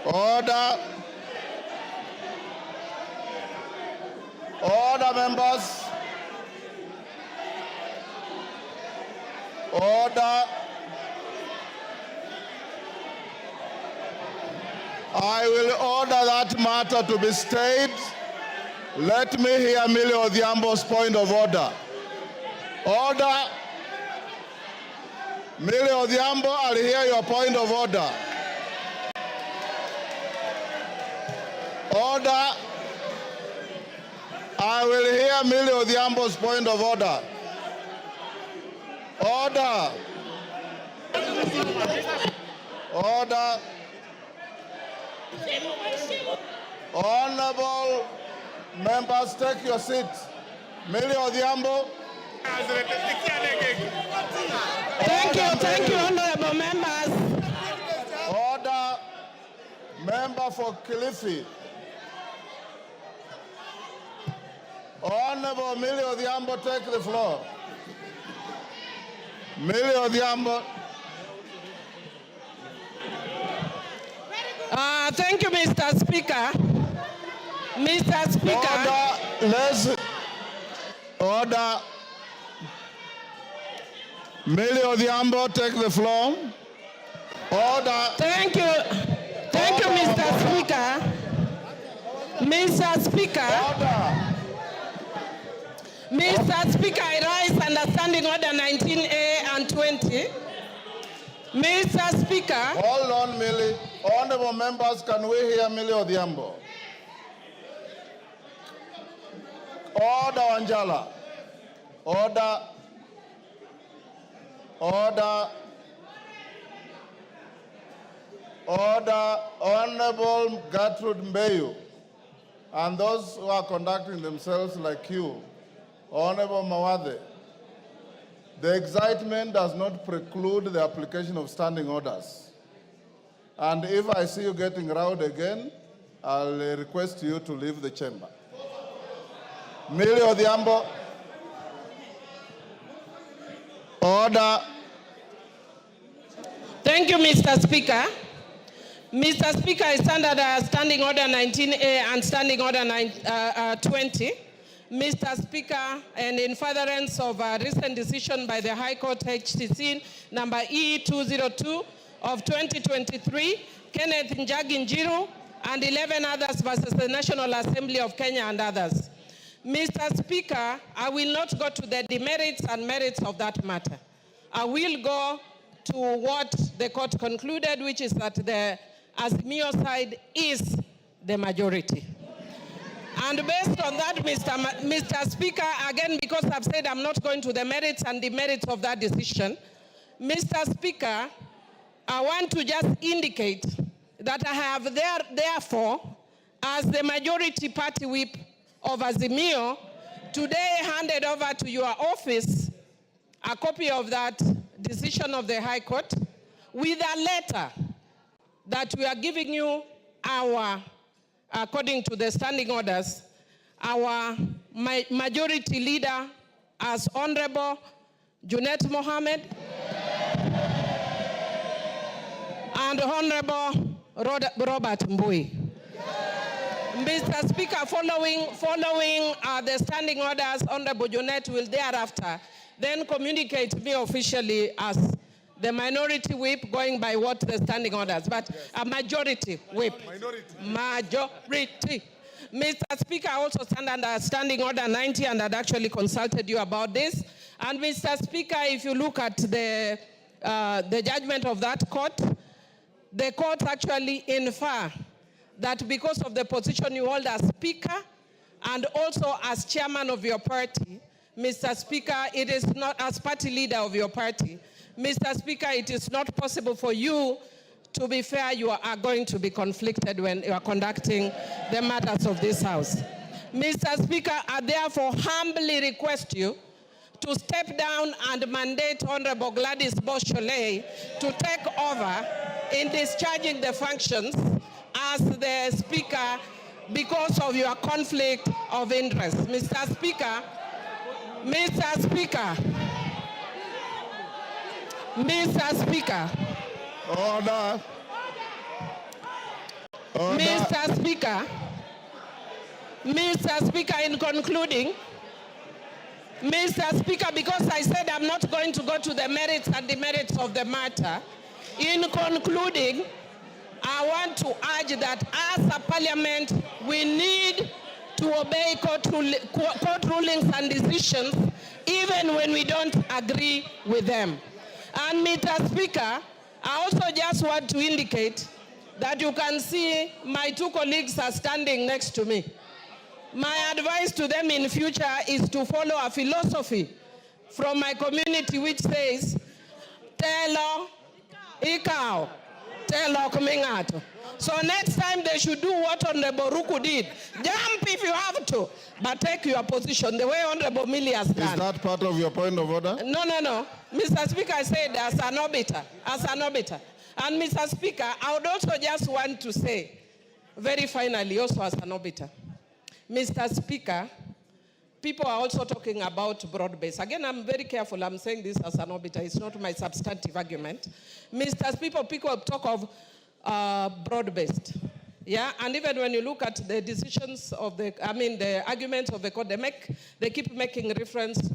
Order. Order, members. Order. I will order that matter to be stayed. Let me hear Millie Odhiambo's point of order. Order. Millie Odhiambo, I'll hear your point of order. Order. I will hear Millie Odhiambo's point of order. Order. Order. Honorable members, take your seats. Millie Odhiambo. Thank you, honorable members. Order. Member for Kilifi. Honorable Millie Odhiambo, take the floor. Millie Odhiambo. Thank you, Mr. Speaker. Mr. Speaker. Order. Let's order. Millie Odhiambo, take the floor. Order. Thank you, Mr. Speaker. Mr. Speaker. Order. Mr. Speaker, I rise under Standing Order 19A and 20. Mr. Speaker. Hold on, Millie. Honorable members, can we hear Millie Odhiambo? Order, Anjala. Order. Order. Order. Honorable Gertrude Mbeyu and those who are conducting themselves like you, Honorable Mawade, the excitement does not preclude the application of standing orders. And if I see you getting rowed again, I'll request you to leave the chamber. Millie Odhiambo. Order. Thank you, Mr. Speaker. Mr. Speaker, I stand under Standing Order 19A and Standing Order 20. Mr. Speaker, and in furtherance of a recent decision by the High Court HTC number E202 of 2023, Kenneth Njagi Njiru and 11 others versus the National Assembly of Kenya and others. Mr. Speaker, I will not go to the demerits and merits of that matter. I will go to what the court concluded, which is that the Azimio side is the majority. And based on that, Mr. Speaker, again, because I've said I'm not going to the merits and demerits of that decision, Mr. Speaker, I want to just indicate that I have therefore, as the majority party whip of Azimio, today handed over to your office a copy of that decision of the High Court with a letter that we are giving you our, according to the standing orders, our majority leader as Honorable Junet Mohammed and Honorable Robert Mbui. Mr. Speaker, following the standing orders, Honorable Junet will thereafter then communicate me officially as the minority whip, going by what the standing orders, but a majority whip. Majority. Mr. Speaker, I also stand under Standing Order 90 and had actually consulted you about this. And Mr. Speaker, if you look at the judgment of that court, the court actually infer that because of the position you hold as Speaker and also as Chairman of your party, Mr. Speaker, it is not, as party leader of your party, Mr. Speaker, it is not possible for you to be fair. You are going to be conflicted when you are conducting the matters of this House. Mr. Speaker, I therefore humbly request you to step down and mandate Honorable Gladys Beausoleil to take over in discharging the functions as the Speaker because of your conflict of interest. Mr. Speaker, Mr. Speaker, Mr. Speaker. Order. Order. Mr. Speaker, Mr. Speaker, in concluding, Mr. Speaker, because I said I'm not going to go to the merits and demerits of the matter, in concluding, I want to urge that as a parliament, we need to obey court rulings and decisions, even when we don't agree with them. And Mr. Speaker, I also just want to indicate that you can see my two colleagues are standing next to me. My advice to them in future is to follow a philosophy from my community which says, Telo ikao, telo kumingato. So next time they should do what Honorable Ruku did. Jump if you have to, but take your position the way Honorable Millie has done. Is that part of your point of order? No. Mr. Speaker, I said as an orbiter. And Mr. Speaker, I would also just want to say, very finally, also as an orbiter, Mr. Speaker, people are also talking about broad-based. Again, I'm very careful. I'm saying this as an orbiter. It's not my substantive argument. Mr. Speaker, people talk of broad-based. Yeah, and even when you look at the decisions of the arguments of the court, they keep making reference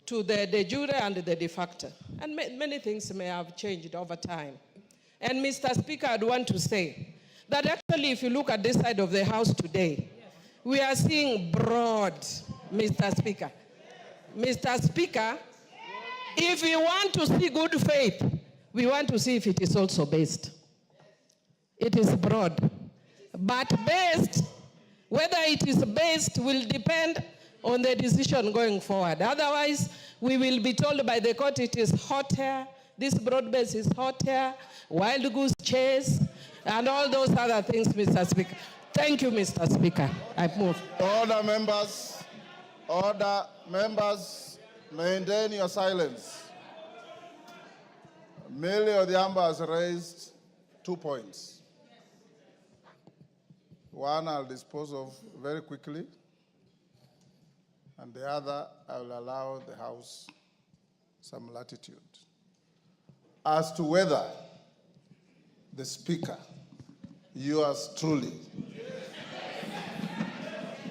to the de jure and the de facto. And many things may have changed over time. And Mr. Speaker, I'd want to say that actually if you look at this side of the House today, we are seeing broad, Mr. Speaker. Mr. Speaker, if we want to see good faith, we want to see if it is also based. It is broad. But based, whether it is based will depend on the decision going forward. Otherwise, we will be told by the court it is hot hair, this broad base is hot hair, wild goose chase, and all those other things, Mr. Speaker. Thank you, Mr. Speaker. I move. Order, members. Order, members. Maintain your silence. Millie Odhiambo has raised 2 points. One I'll dispose of very quickly, and the other I will allow the House some latitude. As to whether the Speaker, yours truly,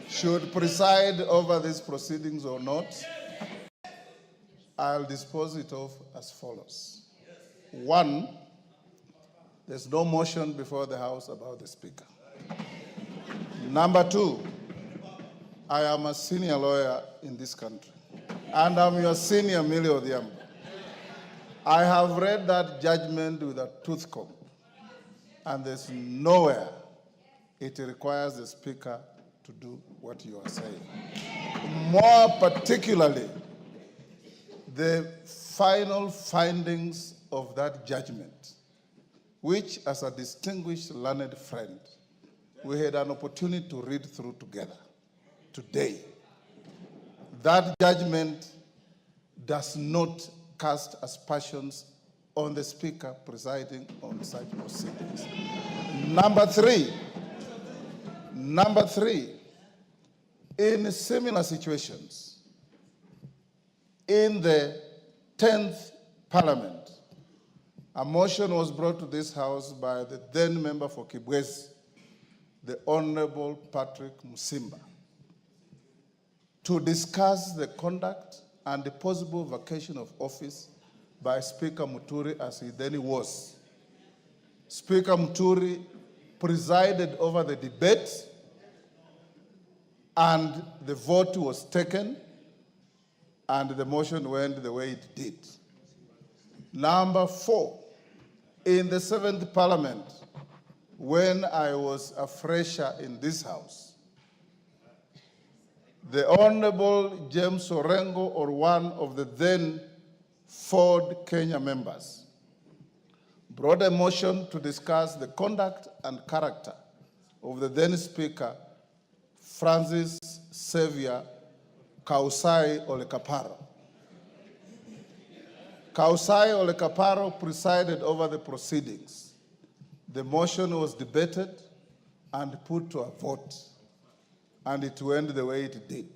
should preside over these proceedings or not, I'll dispose it of as follows. One, there's no motion before the House about the Speaker. Number two, I am a senior lawyer in this country, and I'm your senior Millie Odhiambo. I have read that judgment with a tooth comb, and there's nowhere it requires the Speaker to do what you are saying. More particularly, the final findings of that judgment, which as a distinguished learned friend, we had an opportunity to read through together today. That judgment does not cast aspersions on the Speaker presiding on such proceedings. Number three, in similar situations, in the 10th Parliament, a motion was brought to this House by the then member for Kibwezi, the Honorable Patrick Musimba, to discuss the conduct and the possible vacation of office by Speaker Muturi as he then was. Speaker Muturi presided over the debate and the vote was taken and the motion went the way it did. Number 4, in the 7th Parliament, when I was a fresher in this house, the Honorable James Orengo, or one of the then Ford Kenya members, brought a motion to discuss the conduct and character of the then Speaker, Francis Xavier Kausai Ole Kaparo. Kausai Ole Kaparo presided over the proceedings. The motion was debated and put to a vote, and it went the way it did.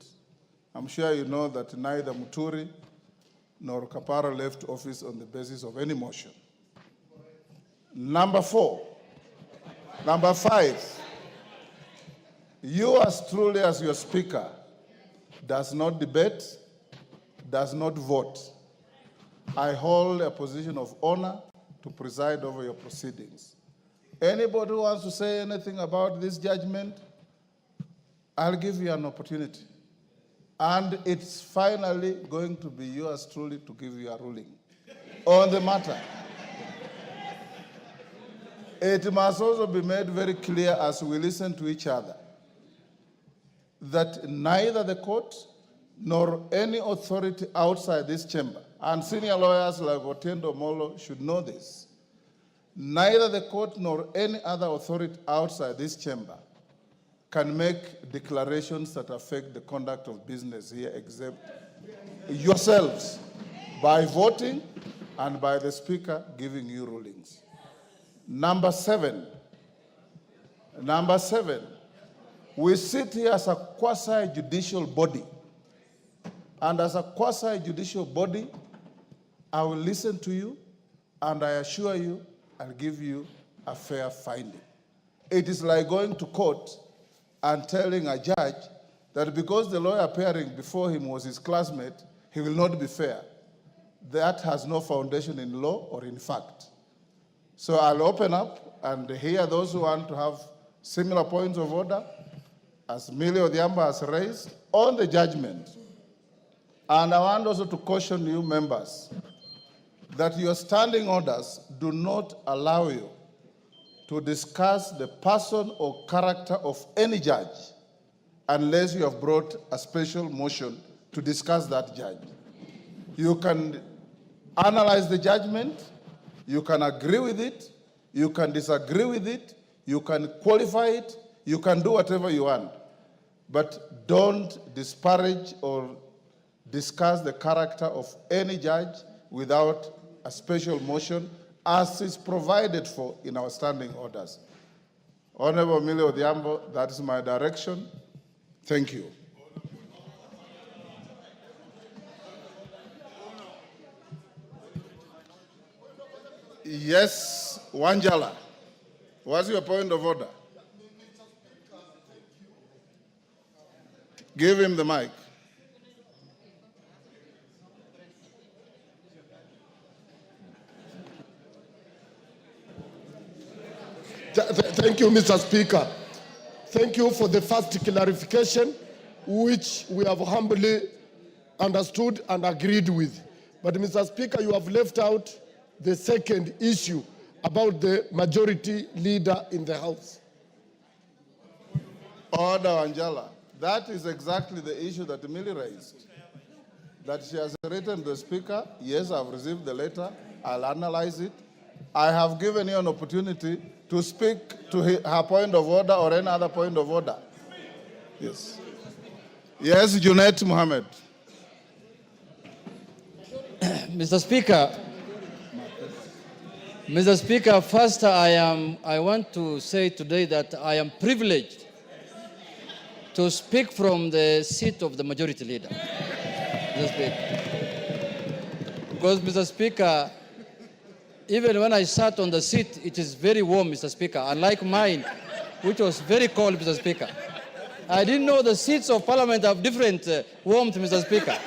I'm sure you know that neither Muturi nor Kaparo left office on the basis of any motion. Number 4. Number 5. You as truly as your Speaker does not debate, does not vote. I hold a position of honor to preside over your proceedings. Anybody who wants to say anything about this judgment, I'll give you an opportunity. And it's finally going to be yours truly to give you a ruling on the matter. It must also be made very clear as we listen to each other that neither the court nor any authority outside this chamber, and senior lawyers like Otiendo Molo should know this, neither the court nor any other authority outside this chamber can make declarations that affect the conduct of business here except yourselves by voting and by the Speaker giving you rulings. Number 7, we sit here as a quasi-judicial body. And as a quasi-judicial body, I will listen to you, and I assure you, I'll give you a fair finding. It is like going to court and telling a judge that because the lawyer appearing before him was his classmate, he will not be fair. That has no foundation in law or in fact. So I'll open up and hear those who want to have similar points of order, as Millie Odhiambo has raised, on the judgment. And I want also to caution you members that your standing orders do not allow you to discuss the person or character of any judge unless you have brought a special motion to discuss that judge. You can analyze the judgment, you can agree with it, you can disagree with it, you can qualify it, you can do whatever you want. But don't disparage or discuss the character of any judge without a special motion as is provided for in our standing orders. Honorable Millie Odhiambo, that is my direction. Thank you. Yes, Wanjala. What's your point of order? Give him the mic. Thank you, Mr. Speaker. Thank you for the first clarification, which we have humbly understood and agreed with. But, Mr. Speaker, you have left out the second issue about the majority leader in the House. Order, Angela. That is exactly the issue that Millie raised. That she has written to the Speaker. Yes, I've received the letter. I'll analyze it. I have given you an opportunity to speak to her point of order or any other point of order. Yes. Yes, Junaid Mohammed. Mr. Speaker, first I want to say today that I am privileged to speak from the seat of the majority leader. Because, Mr. Speaker, even when I sat on the seat, it is very warm, Mr. Speaker, unlike mine, which was very cold, Mr. Speaker. I didn't know the seats of Parliament have different warmth, Mr. Speaker.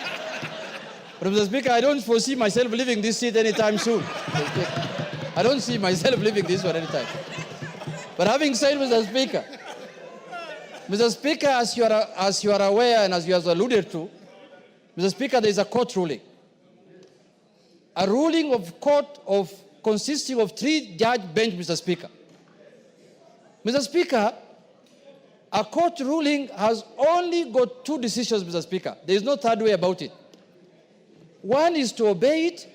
But Mr. Speaker, I don't foresee myself leaving this seat anytime soon. I don't see myself leaving this one anytime. But having said, Mr. Speaker, as you are aware and as you have alluded to, Mr. Speaker, there is a court ruling. A ruling of court consisting of 3-judge bench, Mr. Speaker. Mr. Speaker, a court ruling has only got 2 decisions, Mr. Speaker. There is no third way about it. One is to obey it,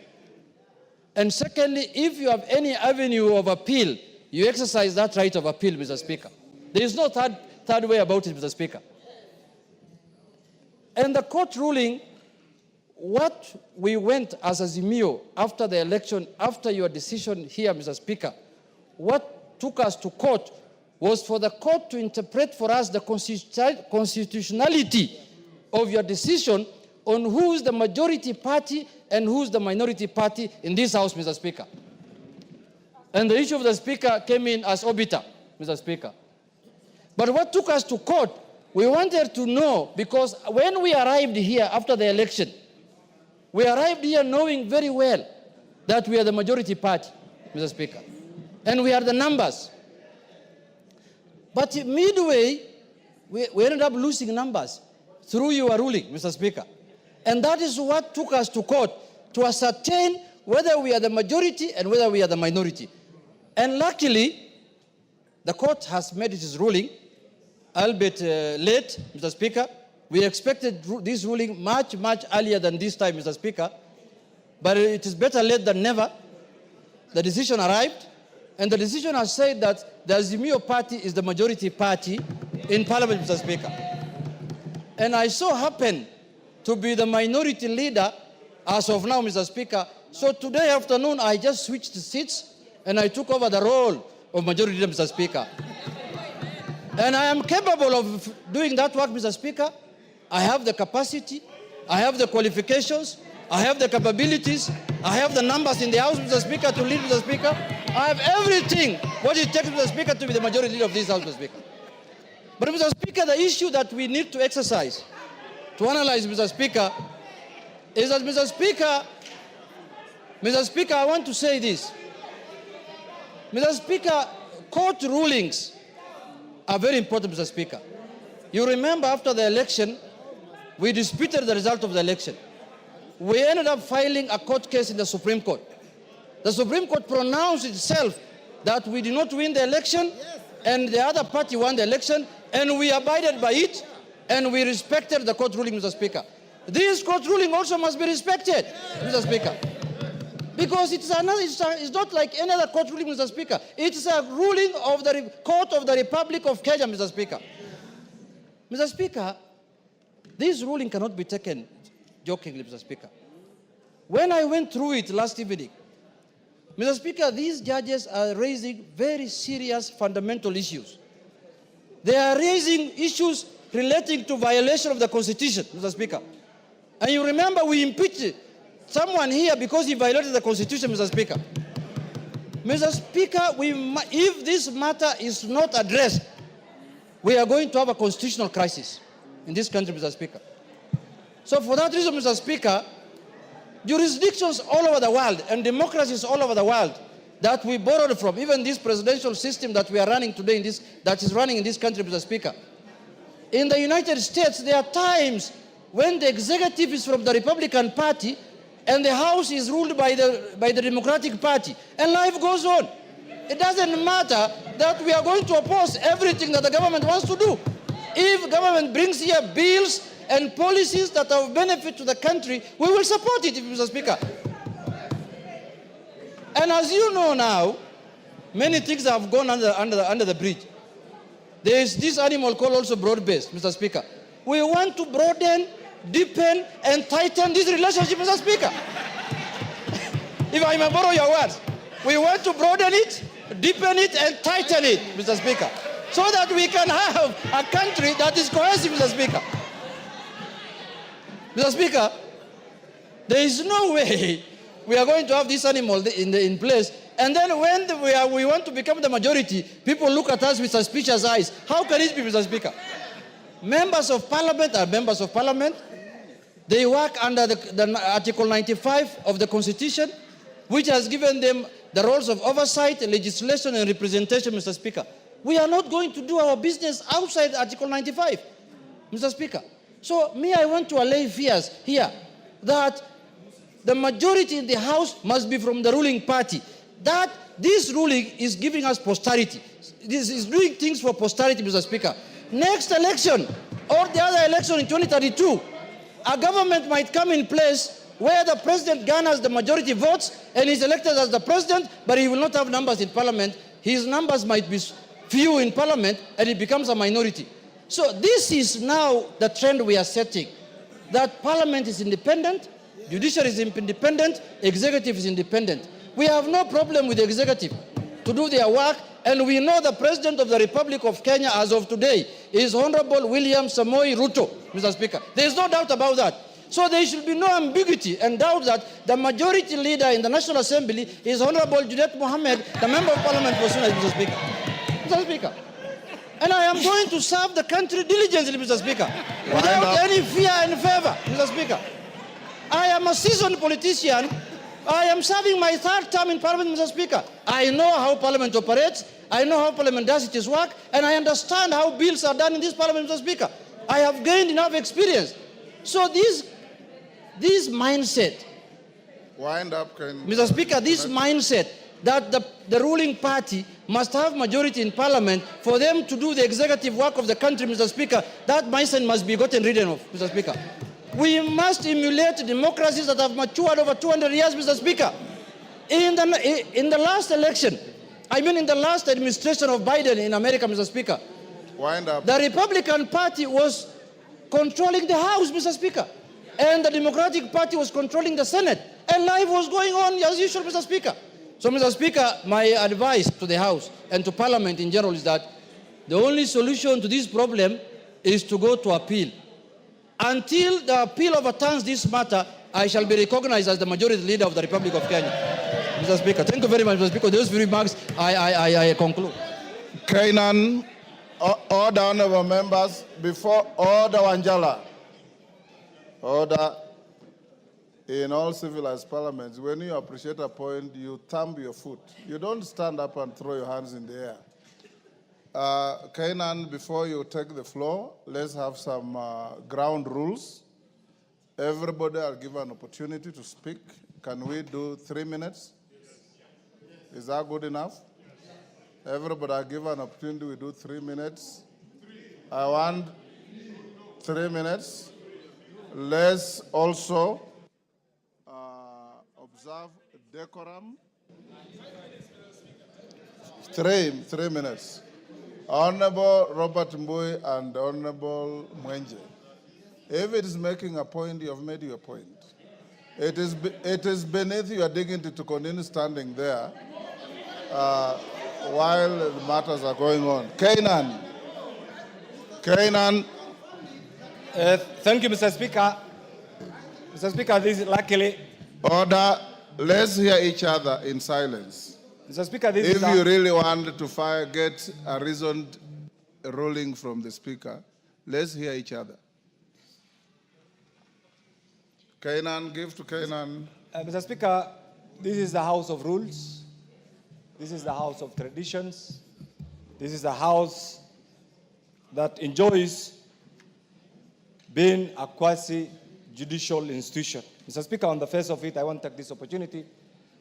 and secondly, if you have any avenue of appeal, you exercise that right of appeal, Mr. Speaker. There is no third way about it, Mr. Speaker. And the court ruling, what we went as Azimio after the election, after your decision here, Mr. Speaker, what took us to court was for the court to interpret for us the constitutionality of your decision on who's the majority party and who's the minority party in this House, Mr. Speaker. And the issue of the Speaker came in as obiter, Mr. Speaker. But what took us to court, we wanted to know, because when we arrived here after the election, we arrived here knowing very well that we are the majority party, Mr. Speaker. And we are the numbers. But midway, we ended up losing numbers through your ruling, Mr. Speaker. And that is what took us to court, to ascertain whether we are the majority and whether we are the minority. And luckily, the court has made its ruling, albeit late, Mr. Speaker. We expected this ruling much earlier than this time, Mr. Speaker. But it is better late than never. The decision arrived, and the decision has said that the Azimio party is the majority party in Parliament, Mr. Speaker. And I so happen to be the minority leader as of now, Mr. Speaker. So today afternoon, I just switched seats, and I took over the role of majority leader, Mr. Speaker. And I am capable of doing that work, Mr. Speaker. I have the capacity, I have the qualifications, I have the capabilities, I have the numbers in the House, Mr. Speaker, to lead, Mr. Speaker. I have everything what it takes, Mr. Speaker, to be the majority leader of this House, Mr. Speaker. But, Mr. Speaker, the issue that we need to exercise, to analyze, Mr. Speaker, is that, Mr. Speaker, I want to say this. Mr. Speaker, court rulings are very important, Mr. Speaker. You remember after the election, we disputed the result of the election. We ended up filing a court case in the Supreme Court. The Supreme Court pronounced itself that we did not win the election, and the other party won the election, and we abided by it, and we respected the court ruling, Mr. Speaker. This court ruling also must be respected, Mr. Speaker. Because it's not like any other court ruling, Mr. Speaker. It's a ruling of the Court of the Republic of Kenya, Mr. Speaker. Mr. Speaker, this ruling cannot be taken jokingly, Mr. Speaker. When I went through it last evening, Mr. Speaker, these judges are raising very serious fundamental issues. They are raising issues relating to violation of the Constitution, Mr. Speaker. And you remember we impeached someone here because he violated the Constitution, Mr. Speaker. Mr. Speaker, if this matter is not addressed, we are going to have a constitutional crisis in this country, Mr. Speaker. So for that reason, Mr. Speaker, jurisdictions all over the world and democracies all over the world that we borrowed from, even this presidential system that we are running today, that is running in this country, Mr. Speaker. In the United States, there are times when the executive is from the Republican Party and the House is ruled by the Democratic Party, and life goes on. It doesn't matter that we are going to oppose everything that the government wants to do. If government brings here bills and policies that are of benefit to the country, we will support it, Mr. Speaker. And as you know now, many things have gone under the bridge. There is this animal called also broad-based, Mr. Speaker. We want to broaden, deepen, and tighten this relationship, Mr. Speaker. If I may borrow your words, we want to broaden it, deepen it, and tighten it, Mr. Speaker, so that we can have a country that is cohesive, Mr. Speaker. Mr. Speaker, there is no way we are going to have this animal in place, and then when we want to become the majority, people look at us with suspicious eyes. How can it be, Mr. Speaker? Members of Parliament are members of Parliament. They work under the Article 95 of the Constitution, which has given them the roles of oversight, legislation, and representation, Mr. Speaker. We are not going to do our business outside Article 95, Mr. Speaker. So, I want to allay fears here that the majority in the House must be from the ruling party. That this ruling is giving us posterity. This is doing things for posterity, Mr. Speaker. Next election, or the other election in 2032, a government might come in place where the president garners the majority votes and is elected as the president, but he will not have numbers in parliament. His numbers might be few in parliament, and he becomes a minority. So this is now the trend we are setting, that parliament is independent, judiciary is independent, executive is independent. We have no problem with the executive to do their work, and we know the President of the Republic of Kenya as of today is Honorable William Samoei Ruto, Mr. Speaker. There is no doubt about that. So there should be no ambiguity and doubt that the majority leader in the National Assembly is Honorable Juliet Mohammed, the Member of Parliament for Sunday, Mr. Speaker. Mr. Speaker. And I am going to serve the country diligently, Mr. Speaker, without any fear and favor, Mr. Speaker. I am a seasoned politician. I am serving my third term in Parliament, Mr. Speaker. I know how Parliament operates. I know how Parliament does its work, and I understand how bills are done in this Parliament, Mr. Speaker. I have gained enough experience. So this mindset, Wind up, Mr. Speaker, this mindset that the ruling party must have majority in Parliament for them to do the executive work of the country, Mr. Speaker, that mindset must be gotten rid of, Mr. Speaker. We must emulate democracies that have matured over 200 years, Mr. Speaker. In the last election, in the last administration of Biden in America, Mr. Speaker, wind up. The Republican Party was controlling the House, Mr. Speaker, and the Democratic Party was controlling the Senate, and life was going on as usual, Mr. Speaker. So, Mr. Speaker, my advice to the House and to Parliament in general is that the only solution to this problem is to go to appeal. Until the appeal overturns this matter, I shall be recognized as the majority leader of the Republic of Kenya. Mr. Speaker, thank you very much, Mr. Speaker. Those few remarks, I conclude. Kainan, order, honorable members, before order Wanjala. Order. In all civilized parliaments, when you appreciate a point, you thumb your foot. You don't stand up and throw your hands in the air. Kainan, before you take the floor, let's have some ground rules. Everybody are given an opportunity to speak. Can we do 3 minutes? Is that good enough? Everybody are given an opportunity. We do 3 minutes. I want 3 minutes. Let's also observe decorum. 3 minutes. Honorable Robert Mbui and Honorable Mwenje. If it is making a point, you have made your point. It is beneath your dignity to continue standing there while the matters are going on. Kainan. Thank you, Mr. Speaker. Mr. Speaker, this is luckily... Order. Let's hear each other in silence. Mr. Speaker, this if is... If you really want to get a reasoned ruling from the Speaker, let's hear each other. Kainan, give to Kainan. Mr. Speaker, this is the House of Rules. This is the House of Traditions. This is the House that enjoys being a quasi-judicial institution. Mr. Speaker, on the face of it, I want to take this opportunity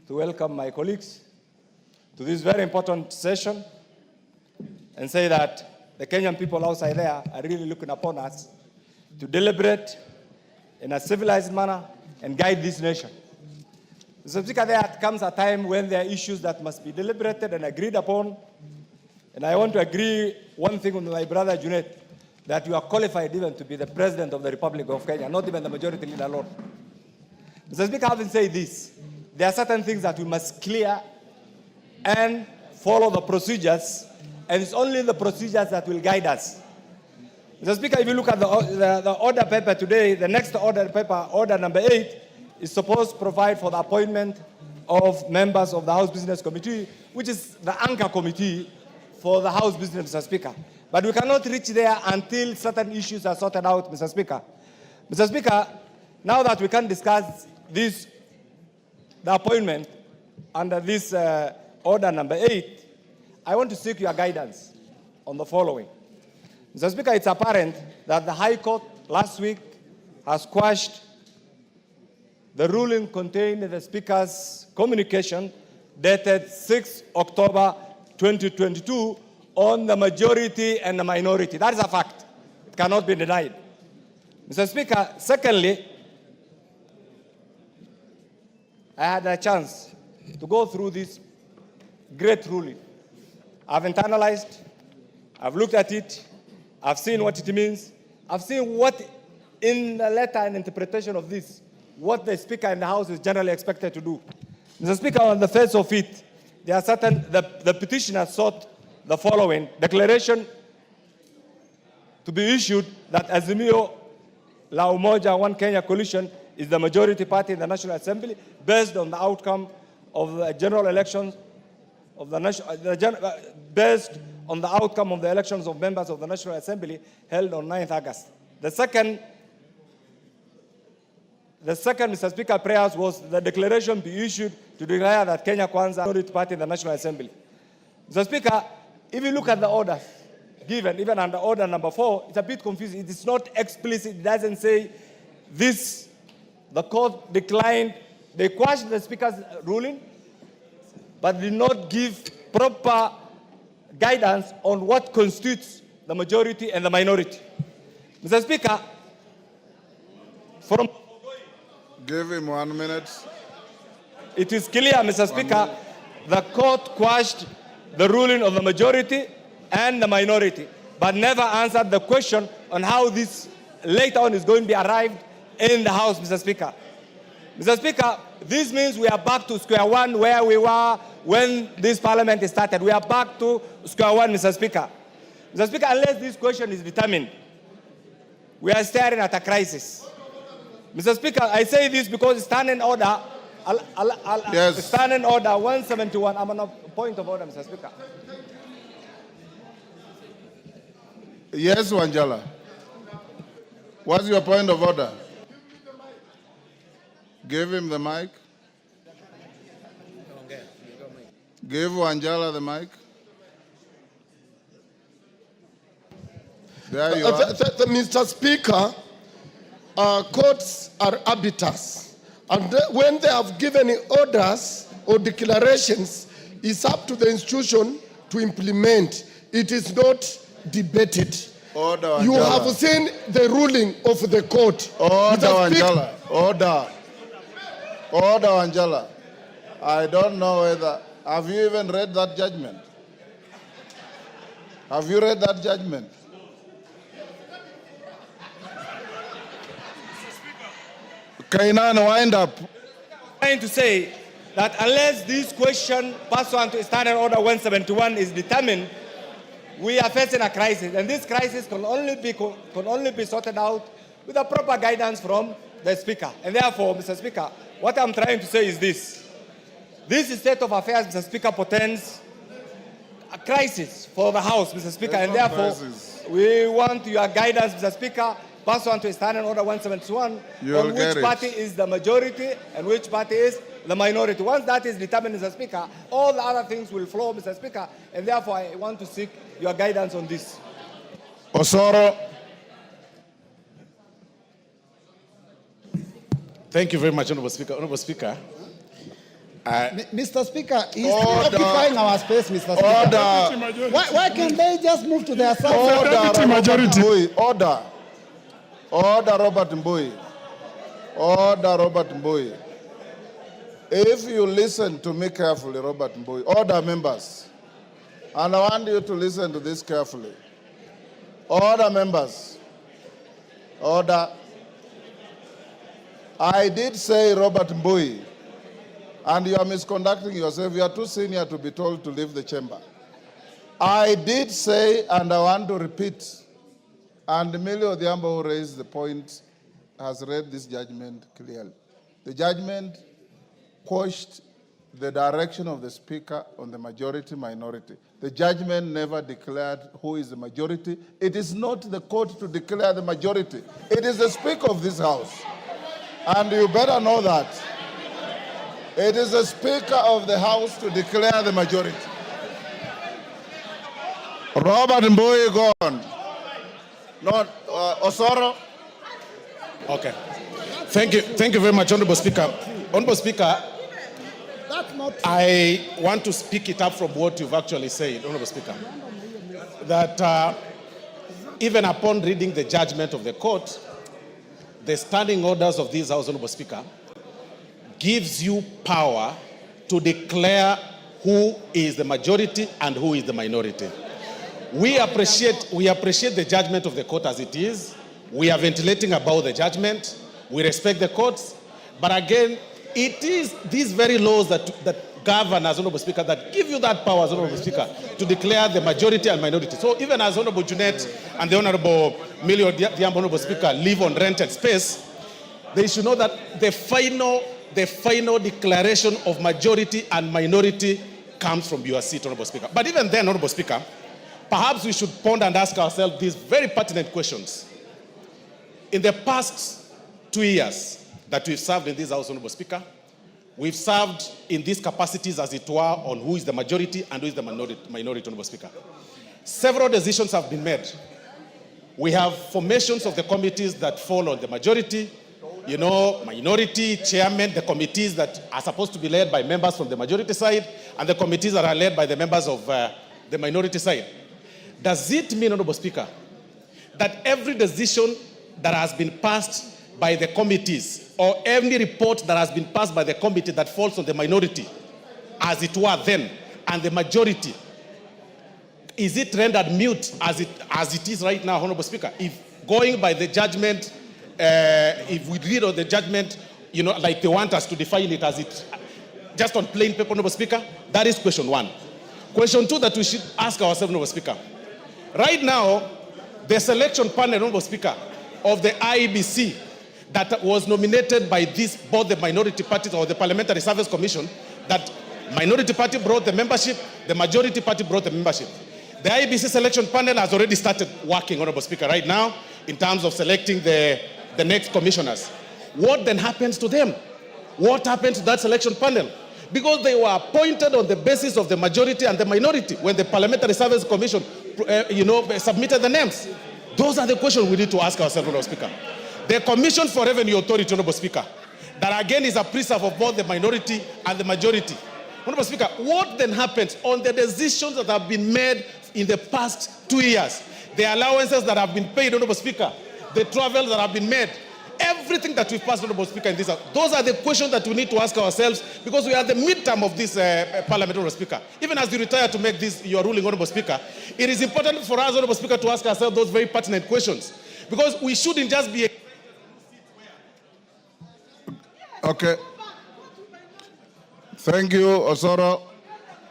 to welcome my colleagues to this very important session and say that the Kenyan people outside there are really looking upon us to deliberate in a civilized manner and guide this nation. Mr. Speaker, there comes a time when there are issues that must be deliberated and agreed upon. And I want to agree one thing with my brother Junet, that you are qualified even to be the President of the Republic of Kenya, not even the majority leader alone. Mr. Speaker, having said this, there are certain things that we must clear and follow the procedures, and it's only the procedures that will guide us. Mr. Speaker, if you look at the order paper today, the next order paper, order number 8, is supposed to provide for the appointment of members of the House Business Committee, which is the anchor committee for the House Business, Mr. Speaker. But we cannot reach there until certain issues are sorted out, Mr. Speaker. Mr. Speaker, Now that we can discuss the appointment under this order number 8, I want to seek your guidance on the following. Mr. Speaker, it's apparent that the High Court last week has quashed the ruling contained in the Speaker's communication dated 6 October 2022 on the majority and the minority. That is a fact. It cannot be denied. Mr. Speaker, secondly, I had a chance to go through this great ruling. I've internalized, I've looked at it, I've seen what it means, I've seen what in the letter and interpretation of this, what the Speaker in the House is generally expected to do. Mr. Speaker, on the face of it, there are certain, the petitioner sought the following declaration to be issued that Azimio La Umoja One Kenya coalition is the majority party in the National Assembly based on the outcome of the general elections of based on the outcome of the elections of members of the National Assembly held on 9th August. The second, Mr. Speaker, prayers was the declaration be issued to declare that Kenya Kwanza minority party in the National Assembly. Mr. Speaker, if you look at the orders given, even under order number 4, it's a bit confusing. It is not explicit. It doesn't say this. The court declined. They quashed the Speaker's ruling, but did not give proper guidance on what constitutes the majority and the minority. Mr. Speaker, from Give him 1 minute. it is clear, Mr. Speaker, the court quashed the ruling of the majority and the minority, but never answered the question on how this later on is going to be arrived in the House, Mr. Speaker. Mr. Speaker, this means we are back to square one where we were when this parliament started. We are back to square one, Mr. Speaker. Mr. Speaker, unless this question is determined, we are staring at a crisis. Mr. Speaker, I say this because standing order, Yes. standing order 171, I'm on a point of order, Mr. Speaker. Yes, Wanjala. What's your point of order? Give him the mic. Give Wanjala the mic. There you are. Mr. Speaker, courts are arbiters. And when they have given orders or declarations, it's up to the institution to implement. It is not debated. Order, You Wanjala. have seen the ruling of the court. Order, Mr. Speaker, Wanjala. Order. Order, Wanjala. I don't know whether... Have you even read that judgment? Have you read that judgment? Kainan, wind up. Trying to say that unless this question pursuant to Standing Order 171 is determined, we are facing a crisis, and this crisis can only be sorted out with a proper guidance from the Speaker. And therefore, Mr. Speaker, what I'm trying to say is this. This state of affairs, Mr. Speaker, portends a crisis for the House, Mr. Speaker, and therefore we want your guidance, Mr. Speaker, pursuant to Standing Order 171 on which party is the majority and which party is the minority. Once that is determined, Mr. Speaker, all the other things will flow, Mr. Speaker, and therefore I want to seek your guidance on this. Osoro. Thank you very much, Honorable Speaker. Honorable Speaker, Mr. Speaker, he's Order. occupying our space, Mr. Speaker. Order. Why can't they just move to their side? Order, Robert Mbui. Order. Order, Robert Mbui. Order, Robert Mbui. If you listen to me carefully, Robert Mbui, order, members. And I want you to listen to this carefully. Order, members. Order. I did say Robert Mbui, and you are misconducting yourself. You are too senior to be told to leave the chamber. I did say, and I want to repeat, and Emilio Odhiambo, who raised the point, has read this judgment clearly. The judgment quashed the direction of the Speaker on the majority-minority. The judgment never declared who is the majority. It is not the court to declare the majority. It is the Speaker of this House. And you better know that. It is the Speaker of the House to declare the majority. Robert Mbui gone. Not Osoro. Okay. Thank you very much, Honorable Speaker. Honorable Speaker, That's not true. I want to speak it up from what you've actually said, Honorable Speaker. That even upon reading the judgment of the court, the standing orders of this House, Honorable Speaker, gives you power to declare who is the majority and who is the minority. We appreciate the judgment of the court as it is. We are ventilating about the judgment. We respect the courts. But again, it is these very laws that govern, as Honorable Speaker, that give you that power, as Honorable Speaker, to declare the majority and minority. So even as Honorable Junet and the Honorable Millie Odhiambo, Honorable Speaker, live on rented space, they should know that the final declaration of majority and minority comes from your seat, Honorable Speaker. But even then, Honorable Speaker, perhaps we should ponder and ask ourselves these very pertinent questions. In the past 2 years that we've served in this House, Honorable Speaker, we've served in these capacities, as it were, on who is the majority and who is the minority, Honorable Speaker. Several decisions have been made. We have formations of the committees that fall on the majority, minority, chairman, the committees that are supposed to be led by members from the majority side, and the committees that are led by the members of the minority side. Does it mean, Honorable Speaker, that every decision that has been passed by the committees, or any report that has been passed by the committee that falls on the minority, as it were then, and the majority, is it rendered mute as it is right now, Honorable Speaker? If going by the judgment, if we read on the judgment, like they want us to define it as it, just on plain paper, Honorable Speaker, that is question one. Question two that we should ask ourselves, Honorable Speaker. Right now, the selection panel, Honorable Speaker, of the IEBC that was nominated by both the minority parties or the Parliamentary Service Commission, that minority party brought the membership, the majority party brought the membership. The IEBC selection panel has already started working, Honorable Speaker, right now in terms of selecting the next commissioners. What then happens to them? What happens to that selection panel? Because they were appointed on the basis of the majority and the minority when the Parliamentary Service Commission submitted the names. Those are the questions we need to ask ourselves, Honorable Speaker. The Commission for Revenue Authority, Honorable Speaker, that again is a preserve of both the minority and the majority. Honorable Speaker, what then happens on the decisions that have been made in the past 2 years? The allowances that have been paid, Honorable Speaker, the travels that have been made, everything that we've passed, Honorable Speaker, in this house. Those are the questions that we need to ask ourselves because we are at the midterm of this Parliament, Honorable Speaker. Even as you retire to make this your ruling, Honorable Speaker, it is important for us, Honorable Speaker, to ask ourselves those very pertinent questions. Because we shouldn't just be... Okay. Thank you, Osoro.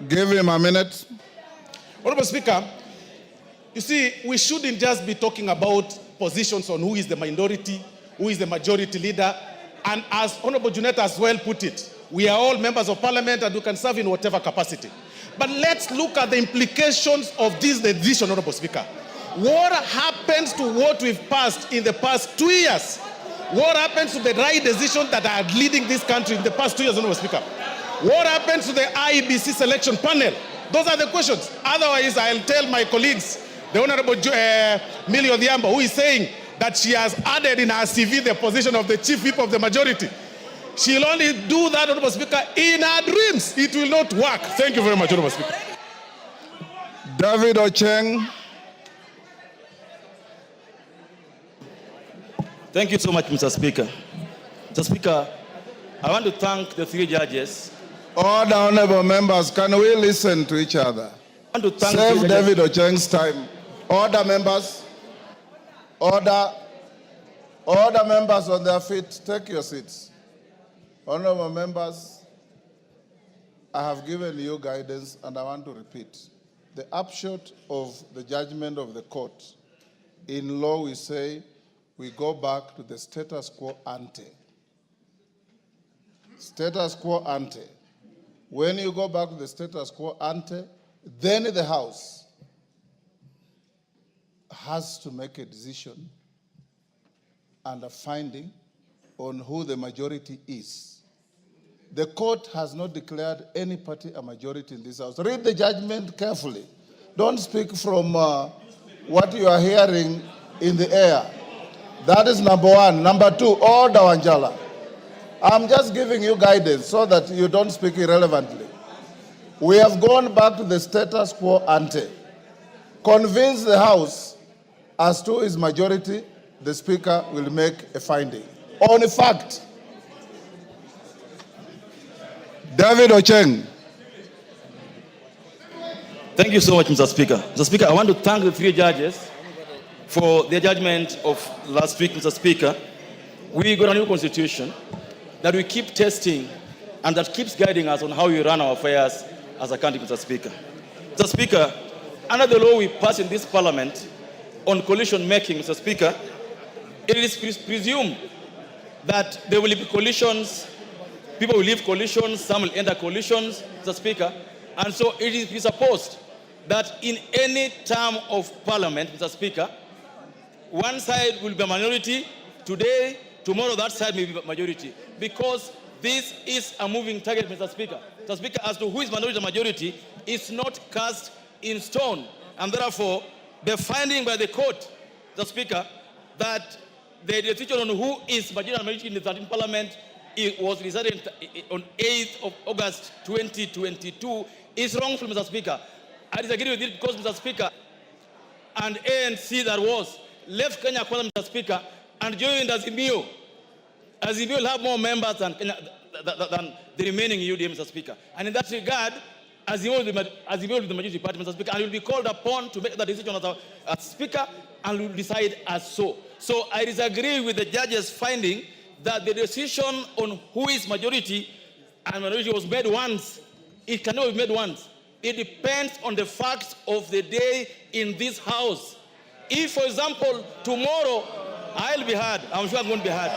Give him a minute. Honorable Speaker, you see, we shouldn't just be talking about positions on who is the minority, who is the majority leader. And as Honorable Junet as well put it, we are all members of Parliament and we can serve in whatever capacity. But let's look at the implications of this decision, Honorable Speaker. What happens to what we've passed in the past 2 years? What happens to the right decisions that are leading this country in the past 2 years, Honorable Speaker? What happens to the IEBC selection panel? Those are the questions. Otherwise, I'll tell my colleagues, the Honorable Millie Odhiambo, who is saying that she has added in her CV the position of the chief whip of the majority. She'll only do that, Honorable Speaker, in her dreams. It will not work. Thank you very much, Honorable Speaker. David Ocheng. Thank you so much, Mr. Speaker. Mr. Speaker, I want to thank the three judges. Order, honorable members, can we listen to each other? I want to thank Save David Ocheng's time. Order, members. Order. Order, members on their feet. Take your seats. Honorable members, I have given you guidance and I want to repeat. The upshot of the judgment of the court, in law we say, we go back to the status quo ante. Status quo ante. When you go back to the status quo ante, then the House has to make a decision and a finding on who the majority is. The court has not declared any party a majority in this house. Read the judgment carefully. Don't speak from what you are hearing in the air. That is number one. Number two, order, Wanjala. I'm just giving you guidance so that you don't speak irrelevantly. We have gone back to the status quo ante. Convince the House as to its majority, the Speaker will make a finding. On a fact, David Ocheng. Thank you so much, Mr. Speaker. Mr. Speaker, I want to thank the three judges for their judgment of last week, Mr. Speaker. We got a new constitution that we keep testing and that keeps guiding us on how we run our affairs as a country, Mr. Speaker. Mr. Speaker, under the law we passed in this parliament on coalition making, Mr. Speaker, it is presumed that there will be coalitions, people will leave coalitions, some will enter coalitions, Mr. Speaker, and so it is presupposed that in any term of parliament, Mr. Speaker, one side will be a minority, today, tomorrow that side may be a majority, because this is a moving target, Mr. Speaker. Mr. Speaker, as to who is minority or majority is not cast in stone, and therefore the finding by the court, Mr. Speaker, that the decision on who is majority and minority in the 13th parliament was decided on 8th of August 2022 is wrongful, Mr. Speaker. I disagree with it because, Mr. Speaker, and ANC that was left Kenya Kwanza, Mr. Speaker, and joined Azimio. Azimio will have more members than the remaining UDM, Mr. Speaker. And in that regard, Azimio will be the majority party, Mr. Speaker, and will be called upon to make the decision as Speaker and will decide as so. So I disagree with the judge's finding that the decision on who is majority and minority was made once. It cannot be made once. It depends on the facts of the day in this house. If, for example, tomorrow I'll be heard, I'm sure I'm going to be heard.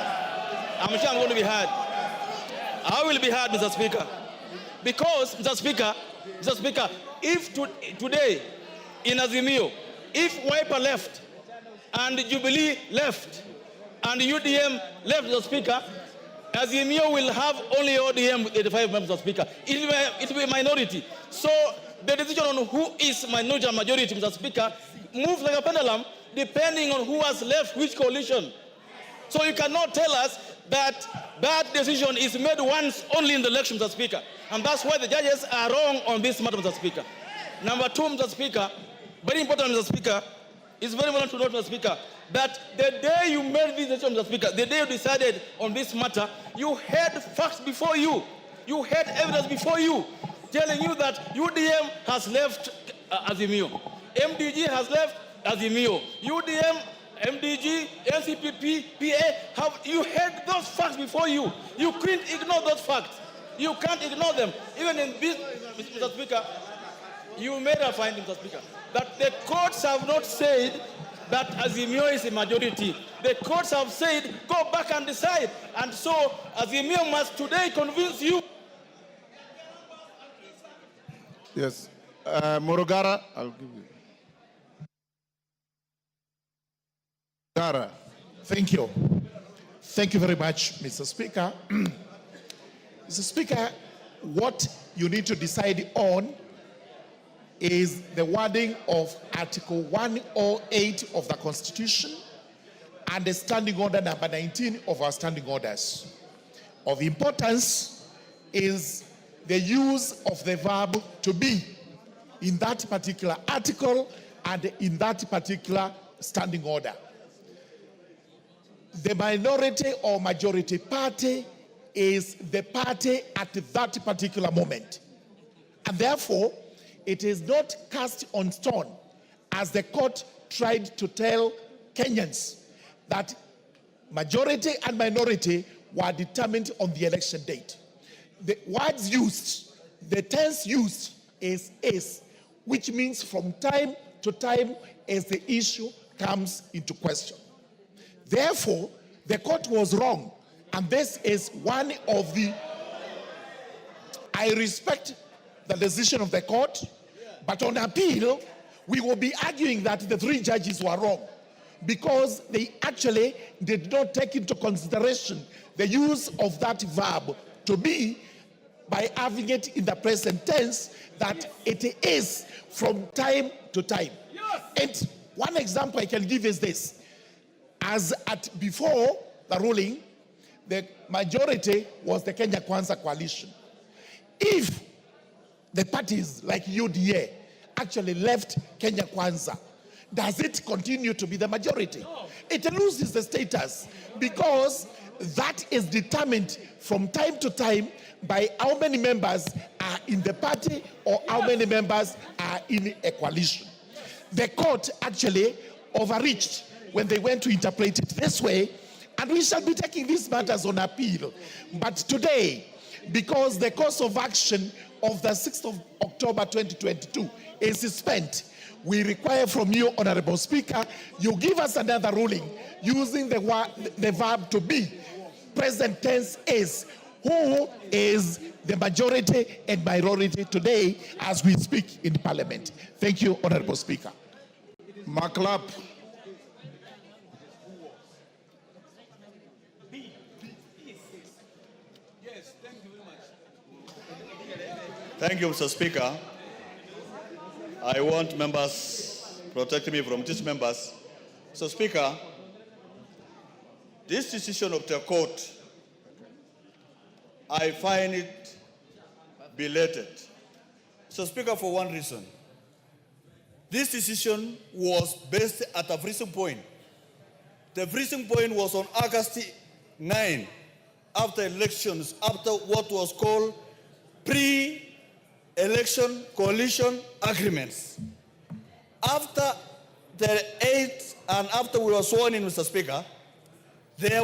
I'm sure I'm going to be heard. I will be heard, Mr. Speaker. Because, Mr. Speaker, if today in Azimio, if Wiper left and Jubilee left and UDM left, Mr. Speaker, Azimio will have only ODM with 85 members, Mr. Speaker. It will be a minority. So the decision on who is minority and majority, Mr. Speaker, moves like a pendulum depending on who has left which coalition. So you cannot tell us that that decision is made once only in the election, Mr. Speaker. And that's why the judges are wrong on this matter, Mr. Speaker. Number two, Mr. Speaker, very important, Mr. Speaker, it's very important to note, Mr. Speaker, that the day you made this decision, Mr. Speaker, the day you decided on this matter, you had facts before you. You had evidence before you telling you that UDM has left Azimio. MDG has left Azimio. UDM, MDG, NCPP, PA, you had those facts before you. You couldn't ignore those facts. You can't ignore them. Even in this, Mr. Speaker, you made a finding, Mr. Speaker, that the courts have not said that Azimio is a majority. The courts have said, go back and decide. And so Azimio must today convince you. Yes. Morogara, I'll give you. Morogara. Thank you. Thank you very much, Mr. Speaker. Mr. Speaker, what you need to decide on is the wording of Article 108 of the Constitution and the Standing Order number 19 of our standing orders. Of importance is the use of the verb to be in that particular article and in that particular standing order. The minority or majority party is the party at that particular moment. And therefore, it is not cast on stone, as the court tried to tell Kenyans, that majority and minority were determined on the election date. The words used, the tense used is, which means from time to time as the issue comes into question. Therefore, the court was wrong, and this is one of the, I respect the decision of the court, but on appeal, we will be arguing that the three judges were wrong, because they actually did not take into consideration the use of that verb to be by having it in the present tense, that it is from time to time. And one example I can give is this. As at before the ruling, the majority was the Kenya Kwanza coalition. If the parties like UDA actually left Kenya Kwanza, does it continue to be the majority? No. It loses the status because that is determined from time to time by how many members are in the party or how many members are in a coalition. The court actually overreached when they went to interpret it this way, and we shall be taking these matters on appeal. But today, because the course of action of the 6th of October 2022 is spent, we require from you, Honorable Speaker, you give us another ruling using the verb to be. Present tense is who is the majority and minority today as we speak in Parliament. Thank you, Honorable Speaker. Maklap. Thank you, Mr. Speaker. I want members protecting me from these members. Mr. Speaker, this decision of the court, I find it belated. Mr. Speaker, for one reason. This decision was based at a freezing point. The freezing point was on August 9, after elections, after what was called pre-election coalition agreements. After the 8th and after we were sworn in, Mr. Speaker, there